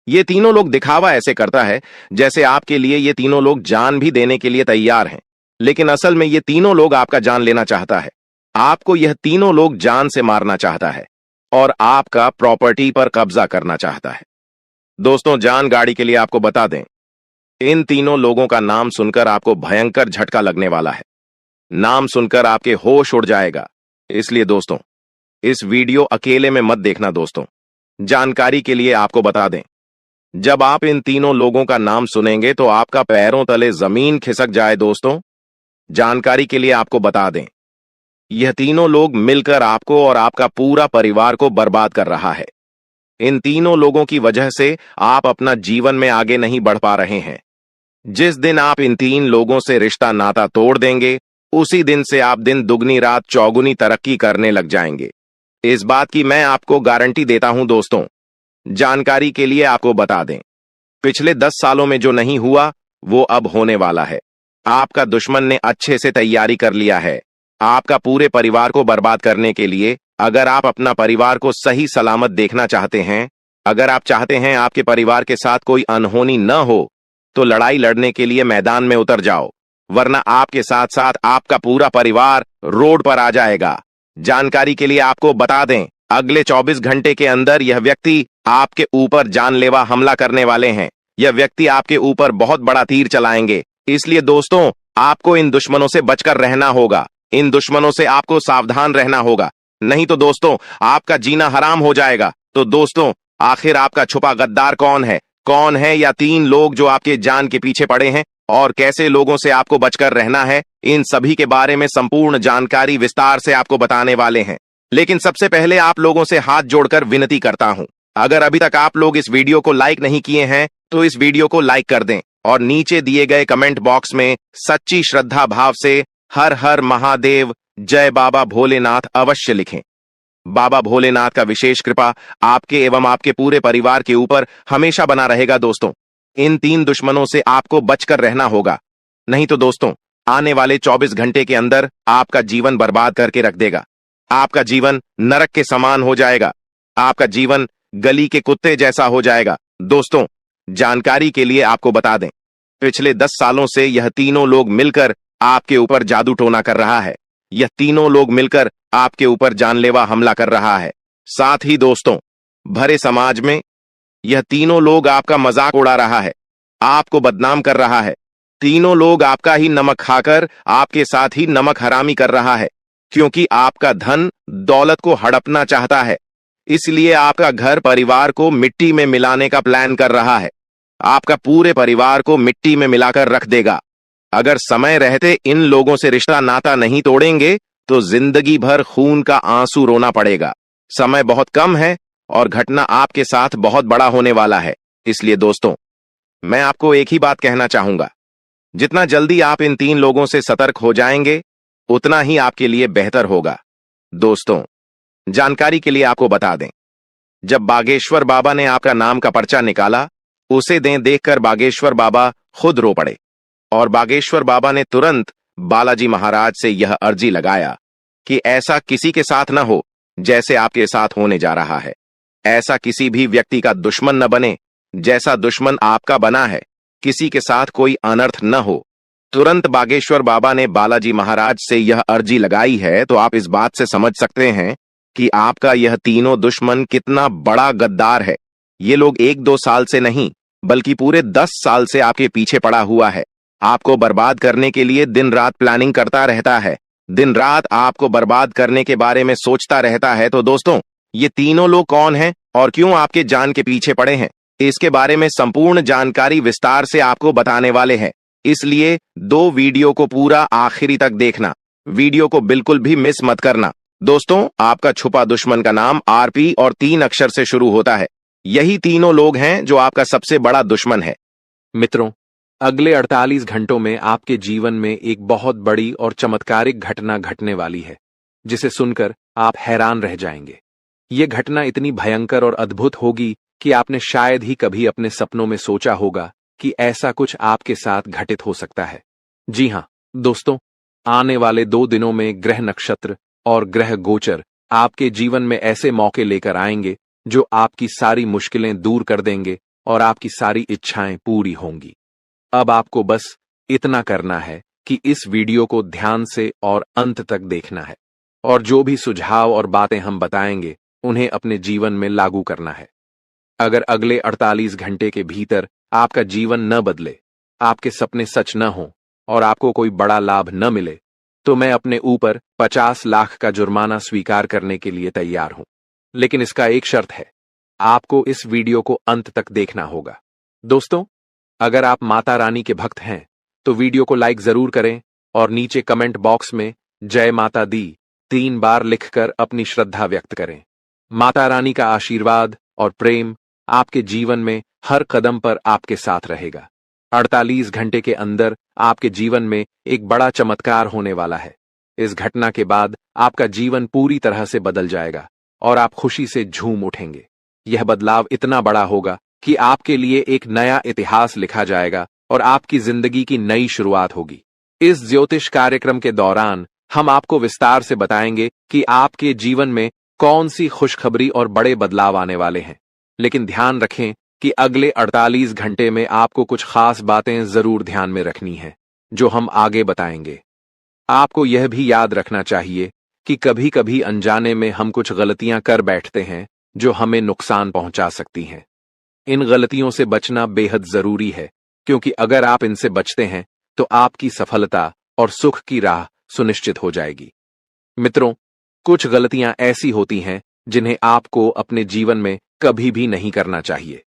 ये तीनों लोग दिखावा ऐसे करता है जैसे आपके लिए ये तीनों लोग जान भी देने के लिए तैयार हैं, लेकिन असल में ये तीनों लोग आपका जान लेना चाहता है। आपको यह तीनों लोग जान से मारना चाहता है और आपका प्रॉपर्टी पर कब्जा करना चाहता है। दोस्तों, जान गाड़ी के लिए आपको बता दें, इन तीनों लोगों का नाम सुनकर आपको भयंकर झटका लगने वाला है। नाम सुनकर आपके होश उड़ जाएगा। इसलिए दोस्तों, इस वीडियो अकेले में मत देखना। दोस्तों, जानकारी के लिए आपको बता दें, जब आप इन तीनों लोगों का नाम सुनेंगे तो आपका पैरों तले जमीन खिसक जाए। दोस्तों, जानकारी के लिए आपको बता दें, यह तीनों लोग मिलकर आपको और आपका पूरा परिवार को बर्बाद कर रहा है। इन तीनों लोगों की वजह से आप अपना जीवन में आगे नहीं बढ़ पा रहे हैं। जिस दिन आप इन 3 लोगों से रिश्ता नाता तोड़ देंगे, उसी दिन से आप दिन दुगनी रात चौगुनी तरक्की करने लग जाएंगे। इस बात की मैं आपको गारंटी देता हूं। दोस्तों, जानकारी के लिए आपको बता दें, पिछले 10 सालों में जो नहीं हुआ वो अब होने वाला है। आपका दुश्मन ने अच्छे से तैयारी कर लिया है आपका पूरे परिवार को बर्बाद करने के लिए। अगर आप अपना परिवार को सही सलामत देखना चाहते हैं, अगर आप चाहते हैं आपके परिवार के साथ कोई अनहोनी न हो, तो लड़ाई लड़ने के लिए मैदान में उतर जाओ, वरना आपके साथ साथ आपका पूरा परिवार रोड पर आ जाएगा। जानकारी के लिए आपको बता दें, अगले 24 घंटे के अंदर यह व्यक्ति आपके ऊपर जानलेवा हमला करने वाले हैं। यह व्यक्ति आपके ऊपर बहुत बड़ा तीर चलाएंगे। इसलिए दोस्तों, आपको इन दुश्मनों से बचकर रहना होगा। इन दुश्मनों से आपको सावधान रहना होगा, नहीं तो दोस्तों आपका जीना हराम हो जाएगा। तो दोस्तों, आखिर आपका छुपा गद्दार कौन है? कौन है या 3 लोग जो आपके जान के पीछे पड़े हैं, और कैसे लोगों से आपको बचकर रहना है, इन सभी के बारे में संपूर्ण जानकारी विस्तार से आपको बताने वाले हैं। लेकिन सबसे पहले आप लोगों से हाथ जोड़कर विनती करता हूं, अगर अभी तक आप लोग इस वीडियो को लाइक नहीं किए हैं तो इस वीडियो को लाइक कर दें और नीचे दिए गए कमेंट बॉक्स में सच्ची श्रद्धा भाव से हर हर महादेव, जय बाबा भोलेनाथ अवश्य लिखें। बाबा भोलेनाथ का विशेष कृपा आपके एवं आपके पूरे परिवार के ऊपर हमेशा बना रहेगा। दोस्तों, इन 3 दुश्मनों से आपको बचकर रहना होगा, नहीं तो दोस्तों आने वाले 24 घंटे के अंदर आपका जीवन बर्बाद करके रख देगा। आपका जीवन नरक के समान हो जाएगा। आपका जीवन गली के कुत्ते जैसा हो जाएगा। दोस्तों, जानकारी के लिए आपको बता दें, पिछले 10 सालों से यह तीनों लोग मिलकर आपके ऊपर जादू टोना कर रहा है। यह तीनों लोग मिलकर आपके ऊपर जानलेवा हमला कर रहा है। साथ ही दोस्तों, भरे समाज में यह तीनों लोग आपका मजाक उड़ा रहा है, आपको बदनाम कर रहा है। तीनों लोग आपका ही नमक खाकर आपके साथ ही नमक हरामी कर रहा है, क्योंकि आपका धन दौलत को हड़पना चाहता है। इसलिए आपका घर परिवार को मिट्टी में मिलाने का प्लान कर रहा है। आपका पूरे परिवार को मिट्टी में मिलाकर रख देगा। अगर समय रहते इन लोगों से रिश्ता नाता नहीं तोड़ेंगे तो जिंदगी भर खून का आंसू रोना पड़ेगा। समय बहुत कम है और घटना आपके साथ बहुत बड़ा होने वाला है। इसलिए दोस्तों, मैं आपको एक ही बात कहना चाहूंगा, जितना जल्दी आप इन 3 लोगों से सतर्क हो जाएंगे उतना ही आपके लिए बेहतर होगा। दोस्तों, जानकारी के लिए आपको बता दें, जब बागेश्वर बाबा ने आपका नाम का पर्चा निकाला, उसे देखकर बागेश्वर बाबा खुद रो पड़े और बागेश्वर बाबा ने तुरंत बालाजी महाराज से यह अर्जी लगाया कि ऐसा किसी के साथ न हो जैसे आपके साथ होने जा रहा है। ऐसा किसी भी व्यक्ति का दुश्मन न बने जैसा दुश्मन आपका बना है। किसी के साथ कोई अनर्थ न हो। तुरंत बागेश्वर बाबा ने बालाजी महाराज से यह अर्जी लगाई है, तो आप इस बात से समझ सकते हैं कि आपका यह तीनों दुश्मन कितना बड़ा गद्दार है। ये लोग 1-2 साल से नहीं बल्कि पूरे 10 साल से आपके पीछे पड़ा हुआ है। आपको बर्बाद करने के लिए दिन रात प्लानिंग करता रहता है। दिन रात आपको बर्बाद करने के बारे में सोचता रहता है। तो दोस्तों, ये तीनों लोग कौन हैं और क्यों आपके जान के पीछे पड़े हैं, इसके बारे में संपूर्ण जानकारी विस्तार से आपको बताने वाले हैं। इसलिए दो वीडियो को पूरा आखिरी तक देखना, वीडियो को बिल्कुल भी मिस मत करना। दोस्तों, आपका छुपा दुश्मन का नाम आरपी और 3 अक्षर से शुरू होता है। यही तीनों लोग हैं जो आपका सबसे बड़ा दुश्मन है। मित्रों, अगले 48 घंटों में आपके जीवन में एक बहुत बड़ी और चमत्कारिक घटना घटने वाली है, जिसे सुनकर आप हैरान रह जाएंगे। ये घटना इतनी भयंकर और अद्भुत होगी कि आपने शायद ही कभी अपने सपनों में सोचा होगा कि ऐसा कुछ आपके साथ घटित हो सकता है। जी हां दोस्तों, आने वाले 2 दिनों में ग्रह नक्षत्र और ग्रह गोचर आपके जीवन में ऐसे मौके लेकर आएंगे जो आपकी सारी मुश्किलें दूर कर देंगे और आपकी सारी इच्छाएं पूरी होंगी। अब आपको बस इतना करना है कि इस वीडियो को ध्यान से और अंत तक देखना है, और जो भी सुझाव और बातें हम बताएंगे उन्हें अपने जीवन में लागू करना है। अगर अगले 48 घंटे के भीतर आपका जीवन न बदले, आपके सपने सच न हों और आपको कोई बड़ा लाभ न मिले, तो मैं अपने ऊपर 50 लाख का जुर्माना स्वीकार करने के लिए तैयार हूं। लेकिन इसका एक शर्त है, आपको इस वीडियो को अंत तक देखना होगा। दोस्तों, अगर आप माता रानी के भक्त हैं तो वीडियो को लाइक जरूर करें और नीचे कमेंट बॉक्स में जय माता दी 3 बार लिखकर अपनी श्रद्धा व्यक्त करें। माता रानी का आशीर्वाद और प्रेम आपके जीवन में हर कदम पर आपके साथ रहेगा। 48 घंटे के अंदर आपके जीवन में एक बड़ा चमत्कार होने वाला है। इस घटना के बाद आपका जीवन पूरी तरह से बदल जाएगा और आप खुशी से झूम उठेंगे। यह बदलाव इतना बड़ा होगा कि आपके लिए एक नया इतिहास लिखा जाएगा और आपकी जिंदगी की नई शुरुआत होगी। इस ज्योतिष कार्यक्रम के दौरान हम आपको विस्तार से बताएंगे कि आपके जीवन में कौन सी खुशखबरी और बड़े बदलाव आने वाले हैं। लेकिन ध्यान रखें कि अगले 48 घंटे में आपको कुछ खास बातें जरूर ध्यान में रखनी है, जो हम आगे बताएंगे। आपको यह भी याद रखना चाहिए कि कभी कभी अनजाने में हम कुछ गलतियां कर बैठते हैं जो हमें नुकसान पहुंचा सकती हैं। इन गलतियों से बचना बेहद जरूरी है, क्योंकि अगर आप इनसे बचते हैं तो आपकी सफलता और सुख की राह सुनिश्चित हो जाएगी। मित्रों, कुछ गलतियां ऐसी होती हैं जिन्हें आपको अपने जीवन में कभी भी नहीं करना चाहिए।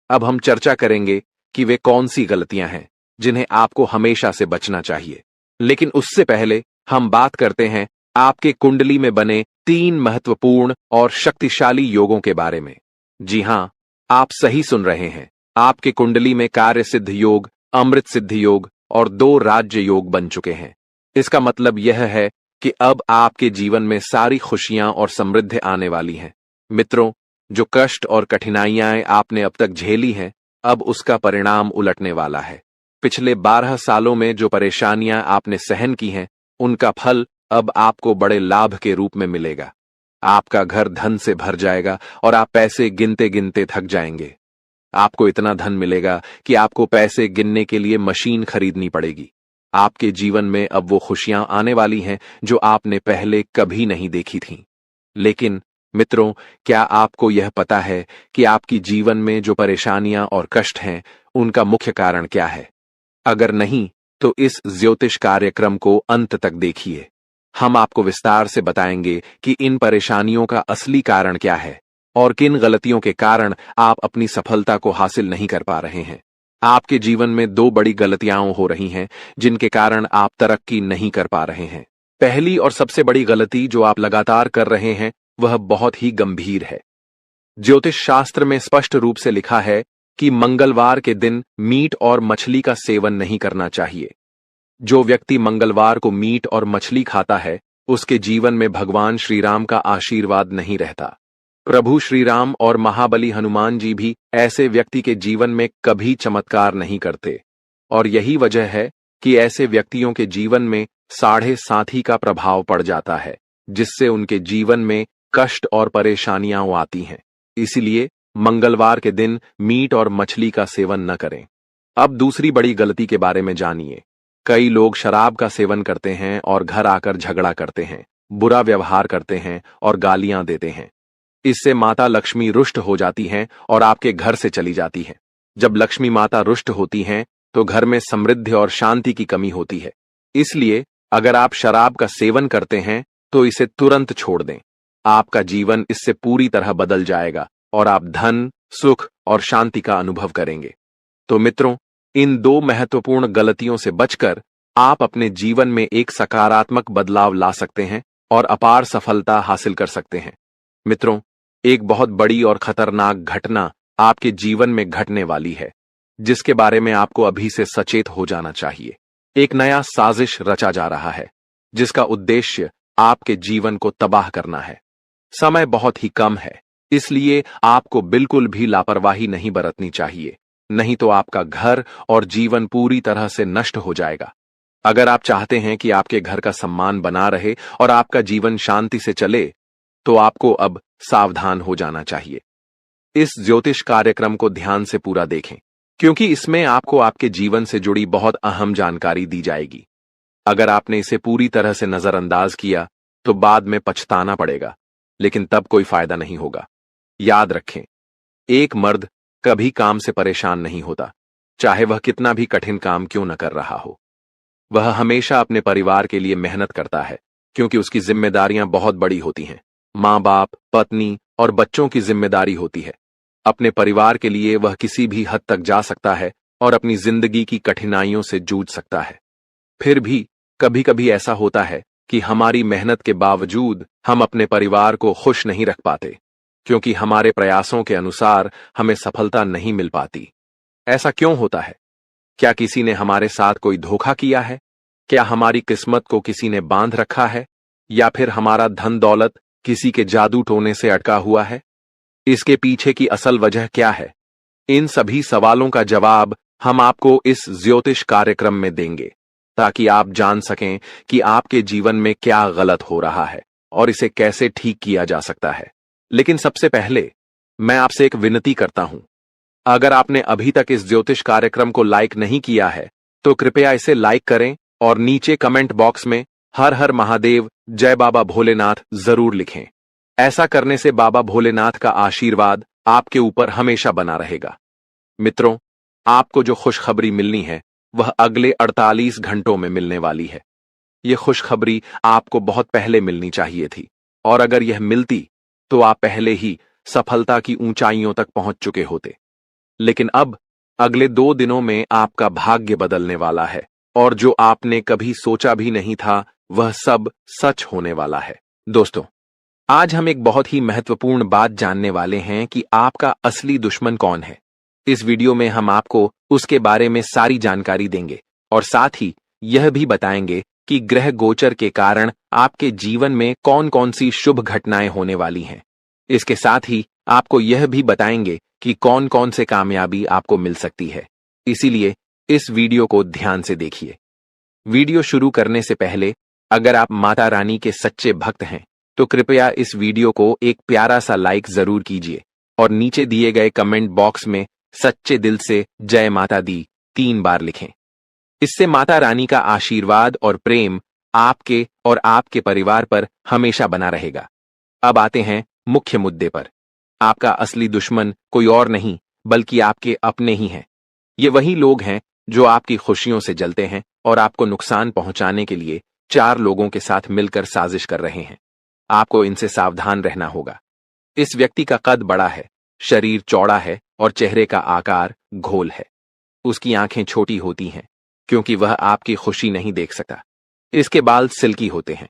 अब हम चर्चा करेंगे कि वे कौन सी गलतियां हैं जिन्हें आपको हमेशा से बचना चाहिए। लेकिन उससे पहले हम बात करते हैं आपके कुंडली में बने 3 महत्वपूर्ण और शक्तिशाली योगों के बारे में। जी हां, आप सही सुन रहे हैं। आपके कुंडली में कार्य सिद्ध योग, अमृत सिद्ध योग और 2 राज्य योग बन चुके हैं। इसका मतलब यह है कि अब आपके जीवन में सारी खुशियां और समृद्धि आने वाली हैं। मित्रों, जो कष्ट और कठिनाइयां आपने अब तक झेली हैं, अब उसका परिणाम उलटने वाला है। पिछले 12 सालों में जो परेशानियां आपने सहन की हैं, उनका फल अब आपको बड़े लाभ के रूप में मिलेगा। आपका घर धन से भर जाएगा और आप पैसे गिनते गिनते थक जाएंगे। आपको इतना धन मिलेगा कि आपको पैसे गिनने के लिए मशीन खरीदनी पड़ेगी। आपके जीवन में अब वो खुशियां आने वाली हैं जो आपने पहले कभी नहीं देखी थीं। लेकिन मित्रों, क्या आपको यह पता है कि आपकी जीवन में जो परेशानियां और कष्ट हैं, उनका मुख्य कारण क्या है? अगर नहीं, तो इस ज्योतिष कार्यक्रम को अंत तक देखिए। हम आपको विस्तार से बताएंगे कि इन परेशानियों का असली कारण क्या है और किन गलतियों के कारण आप अपनी सफलता को हासिल नहीं कर पा रहे हैं। आपके जीवन में 2 बड़ी गलतियां हो रही हैं जिनके कारण आप तरक्की नहीं कर पा रहे हैं। पहली और सबसे बड़ी गलती जो आप लगातार कर रहे हैं, वह बहुत ही गंभीर है। ज्योतिष शास्त्र में स्पष्ट रूप से लिखा है कि मंगलवार के दिन मीट और मछली का सेवन नहीं करना चाहिए। जो व्यक्ति मंगलवार को मीट और मछली खाता है, उसके जीवन में भगवान श्री राम का आशीर्वाद नहीं रहता। प्रभु श्री राम और महाबली हनुमान जी भी ऐसे व्यक्ति के जीवन में कभी चमत्कार नहीं करते, और यही वजह है कि ऐसे व्यक्तियों के जीवन में 7.5 का प्रभाव पड़ जाता है, जिससे उनके जीवन में कष्ट और परेशानियां आती हैं। इसलिए मंगलवार के दिन मीट और मछली का सेवन न करें। अब दूसरी बड़ी गलती के बारे में जानिए। कई लोग शराब का सेवन करते हैं और घर आकर झगड़ा करते हैं, बुरा व्यवहार करते हैं और गालियां देते हैं। इससे माता लक्ष्मी रुष्ट हो जाती हैं और आपके घर से चली जाती है। जब लक्ष्मी माता रुष्ट होती हैं, तो घर में समृद्धि और शांति की कमी होती है। इसलिए अगर आप शराब का सेवन करते हैं तो इसे तुरंत छोड़ दें। आपका जीवन इससे पूरी तरह बदल जाएगा और आप धन, सुख और शांति का अनुभव करेंगे। तो मित्रों, इन 2 महत्वपूर्ण गलतियों से बचकर आप अपने जीवन में एक सकारात्मक बदलाव ला सकते हैं और अपार सफलता हासिल कर सकते हैं। मित्रों, एक बहुत बड़ी और खतरनाक घटना आपके जीवन में घटने वाली है, जिसके बारे में आपको अभी से सचेत हो जाना चाहिए। एक नया साजिश रचा जा रहा है, जिसका उद्देश्य आपके जीवन को तबाह करना है। समय बहुत ही कम है, इसलिए आपको बिल्कुल भी लापरवाही नहीं बरतनी चाहिए, नहीं तो आपका घर और जीवन पूरी तरह से नष्ट हो जाएगा। अगर आप चाहते हैं कि आपके घर का सम्मान बना रहे और आपका जीवन शांति से चले, तो आपको अब सावधान हो जाना चाहिए। इस ज्योतिष कार्यक्रम को ध्यान से पूरा देखें, क्योंकि इसमें आपको आपके जीवन से जुड़ी बहुत अहम जानकारी दी जाएगी। अगर आपने इसे पूरी तरह से नजरअंदाज किया तो बाद में पछताना पड़ेगा, लेकिन तब कोई फायदा नहीं होगा। याद रखें, एक मर्द कभी काम से परेशान नहीं होता, चाहे वह कितना भी कठिन काम क्यों न कर रहा हो। वह हमेशा अपने परिवार के लिए मेहनत करता है, क्योंकि उसकी जिम्मेदारियां बहुत बड़ी होती हैं। माँ बाप, पत्नी और बच्चों की जिम्मेदारी होती है। अपने परिवार के लिए वह किसी भी हद तक जा सकता है और अपनी जिंदगी की कठिनाइयों से जूझ सकता है। फिर भी कभी कभी ऐसा होता है कि हमारी मेहनत के बावजूद हम अपने परिवार को खुश नहीं रख पाते, क्योंकि हमारे प्रयासों के अनुसार हमें सफलता नहीं मिल पाती। ऐसा क्यों होता है? क्या किसी ने हमारे साथ कोई धोखा किया है? क्या हमारी किस्मत को किसी ने बांध रखा है? या फिर हमारा धन दौलत किसी के जादू टोने से अटका हुआ है? इसके पीछे की असल वजह क्या है? इन सभी सवालों का जवाब हम आपको इस ज्योतिष कार्यक्रम में देंगे, ताकि आप जान सकें कि आपके जीवन में क्या गलत हो रहा है और इसे कैसे ठीक किया जा सकता है। लेकिन सबसे पहले मैं आपसे एक विनती करता हूं। अगर आपने अभी तक इस ज्योतिष कार्यक्रम को लाइक नहीं किया है, तो कृपया इसे लाइक करें और नीचे कमेंट बॉक्स में हर हर महादेव, जय बाबा भोलेनाथ जरूर लिखें। ऐसा करने से बाबा भोलेनाथ का आशीर्वाद आपके ऊपर हमेशा बना रहेगा। मित्रों, आपको जो खुशखबरी मिलनी है वह अगले 48 घंटों में मिलने वाली है। यह खुशखबरी आपको बहुत पहले मिलनी चाहिए थी, और अगर यह मिलती तो आप पहले ही सफलता की ऊंचाइयों तक पहुंच चुके होते। लेकिन अब अगले 2 दिनों में आपका भाग्य बदलने वाला है, और जो आपने कभी सोचा भी नहीं था वह सब सच होने वाला है। दोस्तों, आज हम एक बहुत ही महत्वपूर्ण बात जानने वाले हैं कि आपका असली दुश्मन कौन है। इस वीडियो में हम आपको उसके बारे में सारी जानकारी देंगे, और साथ ही यह भी बताएंगे कि ग्रह गोचर के कारण आपके जीवन में कौन कौन सी शुभ घटनाएं होने वाली हैं। इसके साथ ही आपको यह भी बताएंगे कि कौन कौन से कामयाबी आपको मिल सकती है। इसीलिए इस वीडियो को ध्यान से देखिए। वीडियो शुरू करने से पहले अगर आप माता रानी के सच्चे भक्त हैं तो कृपया इस वीडियो को एक प्यारा सा लाइक जरूर कीजिए, और नीचे दिए गए कमेंट बॉक्स में सच्चे दिल से जय माता दी 3 बार लिखें। इससे माता रानी का आशीर्वाद और प्रेम आपके और आपके परिवार पर हमेशा बना रहेगा। अब आते हैं मुख्य मुद्दे पर। आपका असली दुश्मन कोई और नहीं बल्कि आपके अपने ही हैं। ये वही लोग हैं जो आपकी खुशियों से जलते हैं और आपको नुकसान पहुंचाने के लिए 4 लोगों के साथ मिलकर साजिश कर रहे हैं। आपको इनसे सावधान रहना होगा। इस व्यक्ति का कद बड़ा है, शरीर चौड़ा है और चेहरे का आकार गोल है। उसकी आंखें छोटी होती हैं क्योंकि वह आपकी खुशी नहीं देख सकता। इसके बाल सिल्की होते हैं।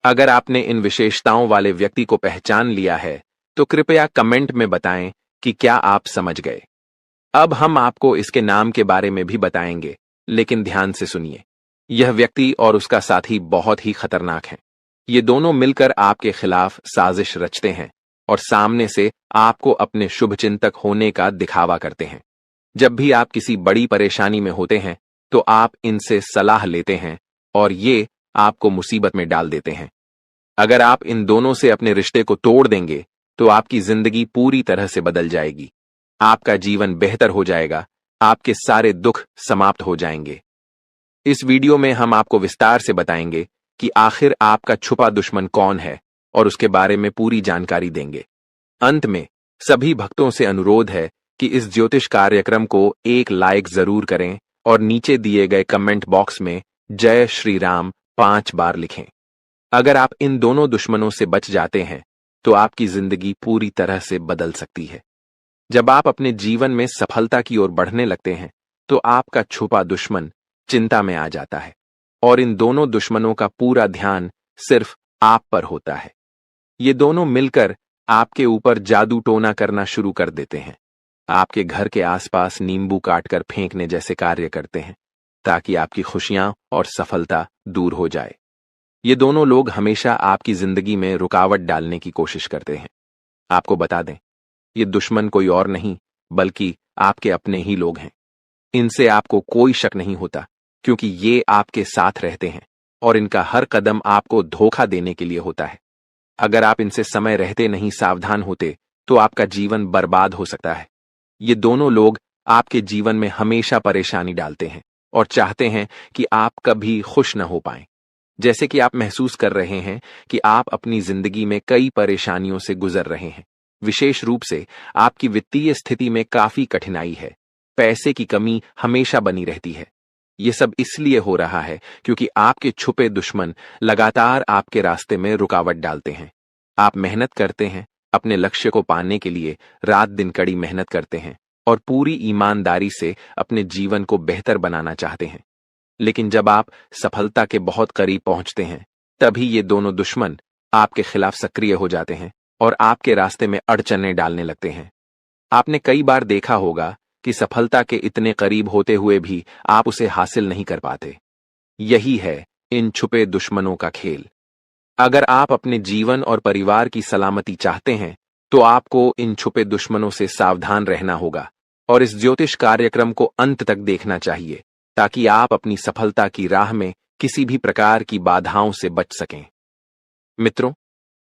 अगर आपने इन विशेषताओं वाले व्यक्ति को पहचान लिया है तो कृपया कमेंट में बताएं कि क्या आप समझ गए। अब हम आपको इसके नाम के बारे में भी बताएंगे, लेकिन ध्यान से सुनिए। यह व्यक्ति और उसका साथी बहुत ही खतरनाक हैं। ये दोनों मिलकर आपके खिलाफ साजिश रचते हैं और सामने से आपको अपने शुभचिंतक होने का दिखावा करते हैं। जब भी आप किसी बड़ी परेशानी में होते हैं तो आप इनसे सलाह लेते हैं और ये आपको मुसीबत में डाल देते हैं। अगर आप इन दोनों से अपने रिश्ते को तोड़ देंगे तो आपकी जिंदगी पूरी तरह से बदल जाएगी। आपका जीवन बेहतर हो जाएगा, आपके सारे दुख समाप्त हो जाएंगे। इस वीडियो में हम आपको विस्तार से बताएंगे कि आखिर आपका छुपा दुश्मन कौन है और उसके बारे में पूरी जानकारी देंगे। अंत में सभी भक्तों से अनुरोध है कि इस ज्योतिष कार्यक्रम को एक लाइक जरूर करें और नीचे दिए गए कमेंट बॉक्स में जय श्री राम 5 बार लिखें। अगर आप इन दोनों दुश्मनों से बच जाते हैं तो आपकी जिंदगी पूरी तरह से बदल सकती है। जब आप अपने जीवन में सफलता की ओर बढ़ने लगते हैं तो आपका छुपा दुश्मन चिंता में आ जाता है और इन दोनों दुश्मनों का पूरा ध्यान सिर्फ आप पर होता है। ये दोनों मिलकर आपके ऊपर जादू टोना करना शुरू कर देते हैं। आपके घर के आसपास नींबू काटकर फेंकने जैसे कार्य करते हैं ताकि आपकी खुशियां और सफलता दूर हो जाए। ये दोनों लोग हमेशा आपकी जिंदगी में रुकावट डालने की कोशिश करते हैं। आपको बता दें, ये दुश्मन कोई और नहीं बल्कि आपके अपने ही लोग हैं। इनसे आपको कोई शक नहीं होता क्योंकि ये आपके साथ रहते हैं और इनका हर कदम आपको धोखा देने के लिए होता है। अगर आप इनसे समय रहते नहीं सावधान होते तो आपका जीवन बर्बाद हो सकता है। ये दोनों लोग आपके जीवन में हमेशा परेशानी डालते हैं और चाहते हैं कि आप कभी खुश न हो पाएं। जैसे कि आप महसूस कर रहे हैं कि आप अपनी जिंदगी में कई परेशानियों से गुजर रहे हैं। विशेष रूप से आपकी वित्तीय स्थिति में काफी कठिनाई है। पैसे की कमी हमेशा बनी रहती है। ये सब इसलिए हो रहा है क्योंकि आपके छुपे दुश्मन लगातार आपके रास्ते में रुकावट डालते हैं। आप मेहनत करते हैं, अपने लक्ष्य को पाने के लिए रात दिन कड़ी मेहनत करते हैं और पूरी ईमानदारी से अपने जीवन को बेहतर बनाना चाहते हैं। लेकिन जब आप सफलता के बहुत करीब पहुंचते हैं तभी ये दोनों दुश्मन आपके खिलाफ सक्रिय हो जाते हैं और आपके रास्ते में अड़चनें डालने लगते हैं। आपने कई बार देखा होगा कि सफलता के इतने करीब होते हुए भी आप उसे हासिल नहीं कर पाते। यही है इन छुपे दुश्मनों का खेल। अगर आप अपने जीवन और परिवार की सलामती चाहते हैं तो आपको इन छुपे दुश्मनों से सावधान रहना होगा और इस ज्योतिष कार्यक्रम को अंत तक देखना चाहिए ताकि आप अपनी सफलता की राह में किसी भी प्रकार की बाधाओं से बच सकें। मित्रों,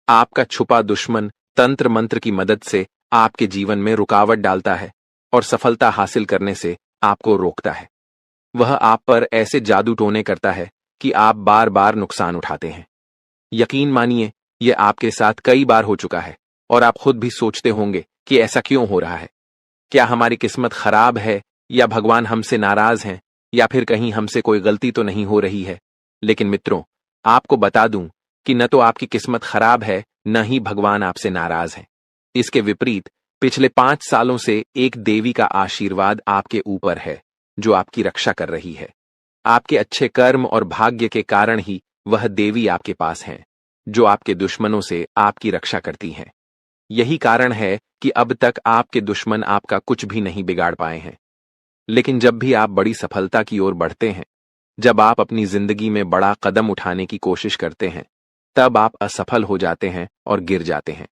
आपका छुपा दुश्मन तंत्र मंत्र की मदद से आपके जीवन में रुकावट डालता है और सफलता हासिल करने से आपको रोकता है। वह आप पर ऐसे जादू टोने करता है कि आप बार बार नुकसान उठाते हैं। यकीन मानिए, यह आपके साथ कई बार हो चुका है और आप खुद भी सोचते होंगे कि ऐसा क्यों हो रहा है। क्या हमारी किस्मत खराब है या भगवान हमसे नाराज हैं या फिर कहीं हमसे कोई गलती तो नहीं हो रही है। लेकिन मित्रों, आपको बता दूं कि न तो आपकी किस्मत खराब है न ही भगवान आपसे नाराज हैं। इसके विपरीत पिछले 5 सालों से एक देवी का आशीर्वाद आपके ऊपर है जो आपकी रक्षा कर रही है। आपके अच्छे कर्म और भाग्य के कारण ही वह देवी आपके पास हैं जो आपके दुश्मनों से आपकी रक्षा करती हैं। यही कारण है कि अब तक आपके दुश्मन आपका कुछ भी नहीं बिगाड़ पाए हैं। लेकिन जब भी आप बड़ी सफलता की ओर बढ़ते हैं, जब आप अपनी जिंदगी में बड़ा कदम उठाने की कोशिश करते हैं, तब आप असफल हो जाते हैं और गिर जाते हैं।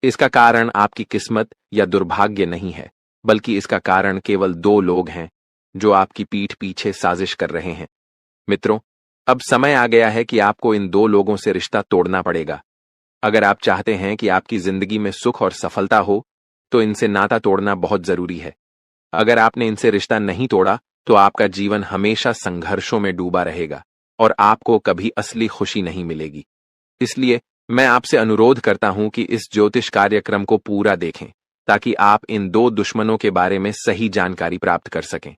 इसका कारण आपकी किस्मत या दुर्भाग्य नहीं है, बल्कि इसका कारण केवल 2 लोग हैं जो आपकी पीठ पीछे साजिश कर रहे हैं। मित्रों, अब समय आ गया है कि आपको इन 2 लोगों से रिश्ता तोड़ना पड़ेगा। अगर आप चाहते हैं कि आपकी जिंदगी में सुख और सफलता हो, तो इनसे नाता तोड़ना बहुत जरूरी है। अगर आपने इनसे रिश्ता नहीं तोड़ा तो आपका जीवन हमेशा संघर्षों में डूबा रहेगा और आपको कभी असली खुशी नहीं मिलेगी। इसलिए मैं आपसे अनुरोध करता हूं कि इस ज्योतिष कार्यक्रम को पूरा देखें ताकि आप इन 2 दुश्मनों के बारे में सही जानकारी प्राप्त कर सकें।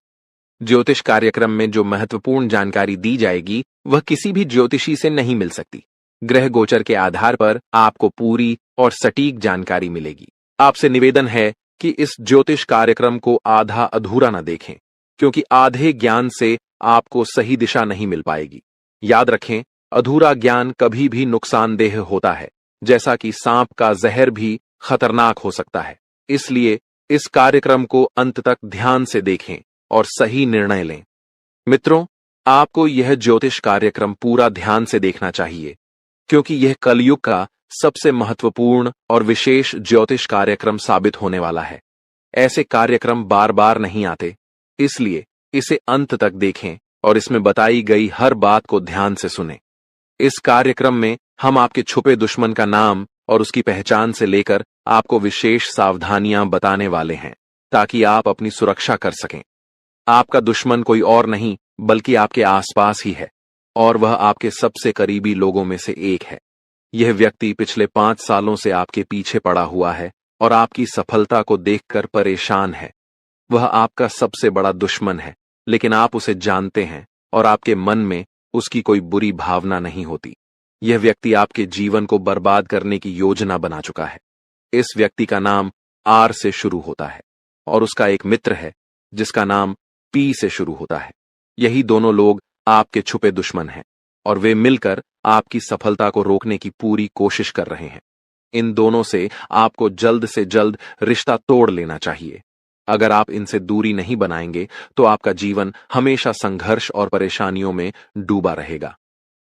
ज्योतिष कार्यक्रम में जो महत्वपूर्ण जानकारी दी जाएगी वह किसी भी ज्योतिषी से नहीं मिल सकती। ग्रह गोचर के आधार पर आपको पूरी और सटीक जानकारी मिलेगी। आपसे निवेदन है कि इस ज्योतिष कार्यक्रम को आधा अधूरा न देखें, क्योंकि आधे ज्ञान से आपको सही दिशा नहीं मिल पाएगी। याद रखें, अधूरा ज्ञान कभी भी नुकसानदेह होता है, जैसा कि सांप का जहर भी खतरनाक हो सकता है। इसलिए इस कार्यक्रम को अंत तक ध्यान से देखें और सही निर्णय लें। मित्रों, आपको यह ज्योतिष कार्यक्रम पूरा ध्यान से देखना चाहिए, क्योंकि यह कलयुग का सबसे महत्वपूर्ण और विशेष ज्योतिष कार्यक्रम साबित होने वाला है। ऐसे कार्यक्रम बार बार नहीं आते, इसलिए इसे अंत तक देखें और इसमें बताई गई हर बात को ध्यान से सुनें। इस कार्यक्रम में हम आपके छुपे दुश्मन का नाम और उसकी पहचान से लेकर आपको विशेष सावधानियां बताने वाले हैं ताकि आप अपनी सुरक्षा कर सकें। आपका दुश्मन कोई और नहीं बल्कि आपके आसपास ही है और वह आपके सबसे करीबी लोगों में से एक है। यह व्यक्ति पिछले 5 सालों से आपके पीछे पड़ा हुआ है और आपकी सफलता को देखकर परेशान है। वह आपका सबसे बड़ा दुश्मन है, लेकिन आप उसे जानते हैं और आपके मन में उसकी कोई बुरी भावना नहीं होती। यह व्यक्ति आपके जीवन को बर्बाद करने की योजना बना चुका है। इस व्यक्ति का नाम आर से शुरू होता है और उसका एक मित्र है जिसका नाम पी से शुरू होता है। यही दोनों लोग आपके छुपे दुश्मन हैं और वे मिलकर आपकी सफलता को रोकने की पूरी कोशिश कर रहे हैं। इन दोनों से आपको जल्द से जल्द रिश्ता तोड़ लेना चाहिए। अगर आप इनसे दूरी नहीं बनाएंगे तो आपका जीवन हमेशा संघर्ष और परेशानियों में डूबा रहेगा।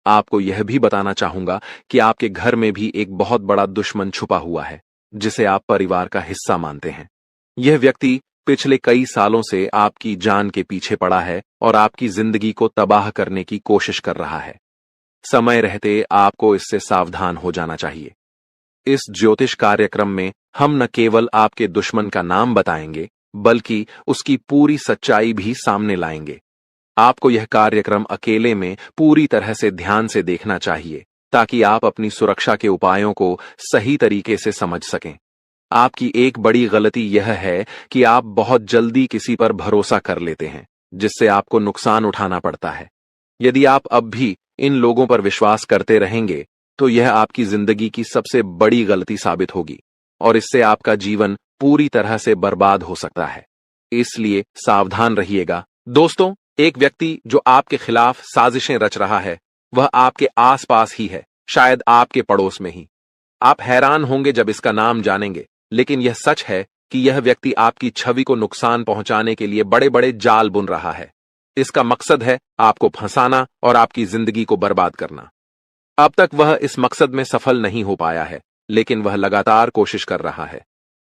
आपको यह भी बताना चाहूंगा कि आपके घर में भी एक बहुत बड़ा दुश्मन छुपा हुआ है जिसे आप परिवार का हिस्सा मानते हैं। यह व्यक्ति पिछले कई सालों से आपकी जान के पीछे पड़ा है और आपकी जिंदगी को तबाह करने की कोशिश कर रहा है। समय रहते आपको इससे सावधान हो जाना चाहिए। इस ज्योतिष कार्यक्रम में हम न केवल आपके दुश्मन का नाम बताएंगे बल्कि उसकी पूरी सच्चाई भी सामने लाएंगे। आपको यह कार्यक्रम अकेले में पूरी तरह से ध्यान से देखना चाहिए ताकि आप अपनी सुरक्षा के उपायों को सही तरीके से समझ सकें। आपकी एक बड़ी गलती यह है कि आप बहुत जल्दी किसी पर भरोसा कर लेते हैं जिससे आपको नुकसान उठाना पड़ता है। यदि आप अब भी इन लोगों पर विश्वास करते रहेंगे तो यह आपकी जिंदगी की सबसे बड़ी गलती साबित होगी और इससे आपका जीवन पूरी तरह से बर्बाद हो सकता है। इसलिए सावधान रहिएगा। दोस्तों, एक व्यक्ति जो आपके खिलाफ साजिशें रच रहा है वह आपके आसपास ही है, शायद आपके पड़ोस में ही। आप हैरान होंगे जब इसका नाम जानेंगे, लेकिन यह सच है कि यह व्यक्ति आपकी छवि को नुकसान पहुंचाने के लिए बड़े बड़े जाल बुन रहा है। इसका मकसद है आपको फंसाना और आपकी जिंदगी को बर्बाद करना। अब तक वह इस मकसद में सफल नहीं हो पाया है, लेकिन वह लगातार कोशिश कर रहा है।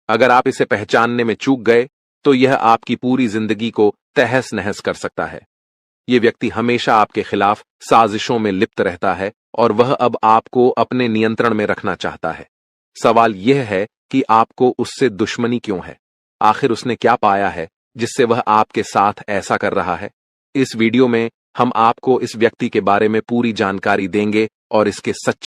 अगर आप इसे पहचानने में चूक गए तो यह आपकी पूरी जिंदगी को तहस नहस कर सकता है। यह व्यक्ति हमेशा आपके खिलाफ साजिशों में लिप्त रहता है और वह अब आपको अपने नियंत्रण में रखना चाहता है। सवाल यह है कि आपको उससे दुश्मनी क्यों है? आखिर उसने क्या पाया है जिससे वह आपके साथ ऐसा कर रहा है? इस वीडियो में हम आपको इस व्यक्ति के बारे में पूरी जानकारी देंगे और इसके सच्चे